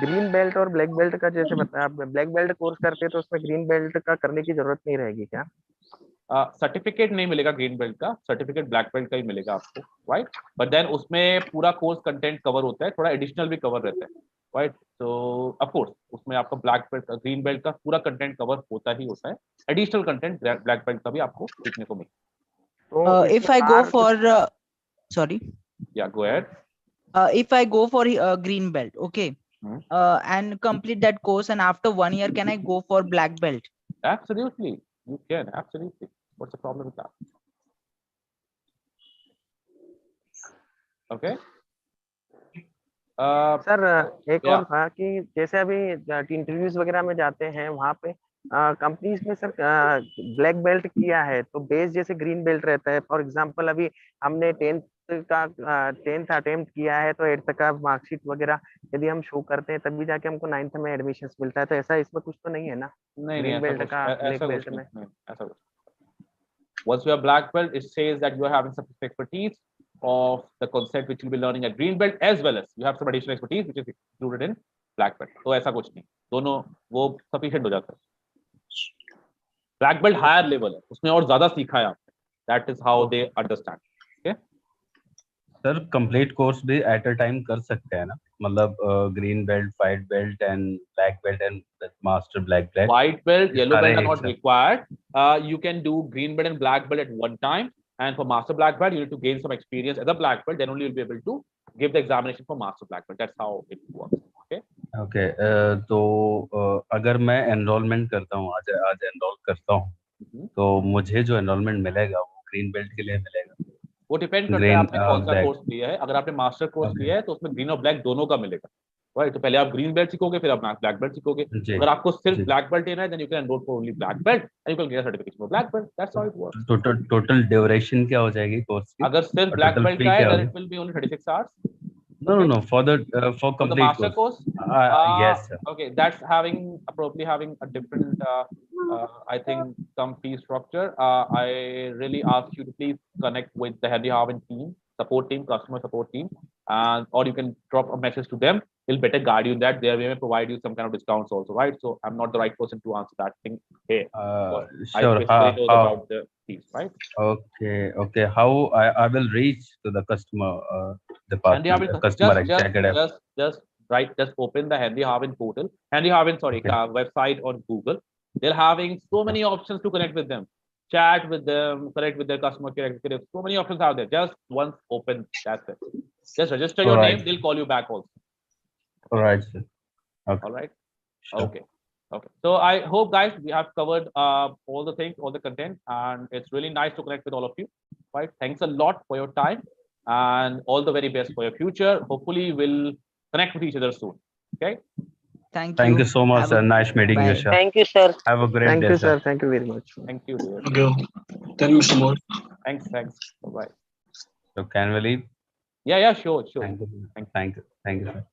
green belt और black belt का जैसे बताया, आप black belt course करते हैं तो उसमें green belt का करने की जरूरत नहीं रहेगी क्या? सर्टिफिकेट नहीं मिलेगा ग्रीन बेल्ट का, सर्टिफिकेट ब्लैक बेल्ट का ही मिलेगा आपको, राइट? बट देन उसमें पूरा कोर्स कंटेंट कवर होता है, थोड़ा एडिशनल भी कवर रहता है, राइट? तो ऑफ कोर्स उसमें आपका ब्लैक बेल्ट ग्रीन बेल्ट का पूरा कंटेंट कवर होता ही होता है, एडिशनल कंटेंट ब्लैक बेल्ट का भी आपको सीखने को मिलेगा। तो If I go for sorry. Yeah, go ahead. If I go for green belt, okay, and complete that course, and after 1 year, can I go for black belt? Absolutely, you can. Absolutely. What's the problem with that? Okay. Sir एक और था कि जैसे अभी interviews वगैरह में जाते हैं वहाँ पे कंपनीज में सर ब्लैक बेल्ट किया है तो बेस जैसे ग्रीन बेल्ट रहता है। फॉर एग्जांपल अभी हमने 10th अटेम्प्ट किया है तो 8th का मार्कशीट वगैरह यदि हम शो करते हैं तभी जाके हमको 9th में एडमिशन मिलता है, तो ऐसा इसमें कुछ तो नहीं है ना? नहीं, ग्रीन बेल्ट का ब्लैक बेल्ट में ऐसा कुछ। Once you are black belt, it says that you are having some expertise of the concept which you'll be learning at green belt, as well as you have some additional expertise which is included in black belt. तो ऐसा कुछ नहीं, दोनों वो sufficient हो जाता है। Black belt higher level है, उसमें और ज्यादा सीखा है आपने, that is how they understand. Okay sir, complete course भी एट अ टाइम कर सकते हैं ना? मतलब green belt, white belt and black belt and master black belt, white belt, yellow belt are एक नॉट साथ। Required. You can do green belt and black belt at one time, and for master black belt you need to gain some experience as a black belt, then only you'll be able to give the examination for master black belt. That's how it works. Okay. Okay, तो अगर मैं enrolment करता हूँ, आज enrol करता हूँ, तो मुझे जो एनरोलमेंट मिलेगा वो ग्रीन बेल्ट के लिए मिलेगा? वो डिपेंड करता है ग्रीन आपने कौन सा ब्लैक। कोर्स लिया है। अगर आपने मास्टर कोर्स Okay. लिया है तो उसमें ग्रीन और ब्लैक दोनों का मिलेगा, राइट? तो पहले आप ग्रीन बेल्ट सीखोगे, फिर आप ब्लैक बेल्ट सीखोगे। जी अगर आपको सिर्फ जी। ब्लैक बेल्ट लेना है, then you can enrol for only black belt and you can get a certification for black belt. That's how it works. Total duration क्या हो जाएगी कोर्स की? अगर सिर्फ और ब्लैक टोटल बेल्ट फी का है, क्या देन होगी? It will be only 36 hours. No, for For the complete master course. course, Yes, sir. okay, that's probably having a different, I think, some fee structure. I really ask you to please connect with the Henry Harvard team, support team, customer support team. or you can drop a message to them. They'll better guide you in that. They may provide you some kind of discounts also, right? So I'm not the right person to answer that thing here. I Sure. basically knows about the fees, right? Okay. How I will reach to the customer department, customer executive. Just open the Handy Harvin portal, website on Google. They're having so many options to connect with them, chat with them, connect with their customer care executive. So many options out there. Just once open, that's it. Just register your name. They'll call you back also. All right, sir. Okay. All right. Sure. Okay. So I hope, guys, we have covered all the things, all the content, and it's really nice to connect with all of you. Right. Thanks a lot for your time, and all the very best for your future. Hopefully, we'll connect with each other soon. Okay. Thank you so much, sir. Nice meeting you, sir. Thank you, sir. Have a great day, Thank you, sir. sir. Thank you very much. Thank you, dear. Okay. Tell me some more. Thanks. Bye-bye. So can we leave? Yeah, sure. Thank you, sir.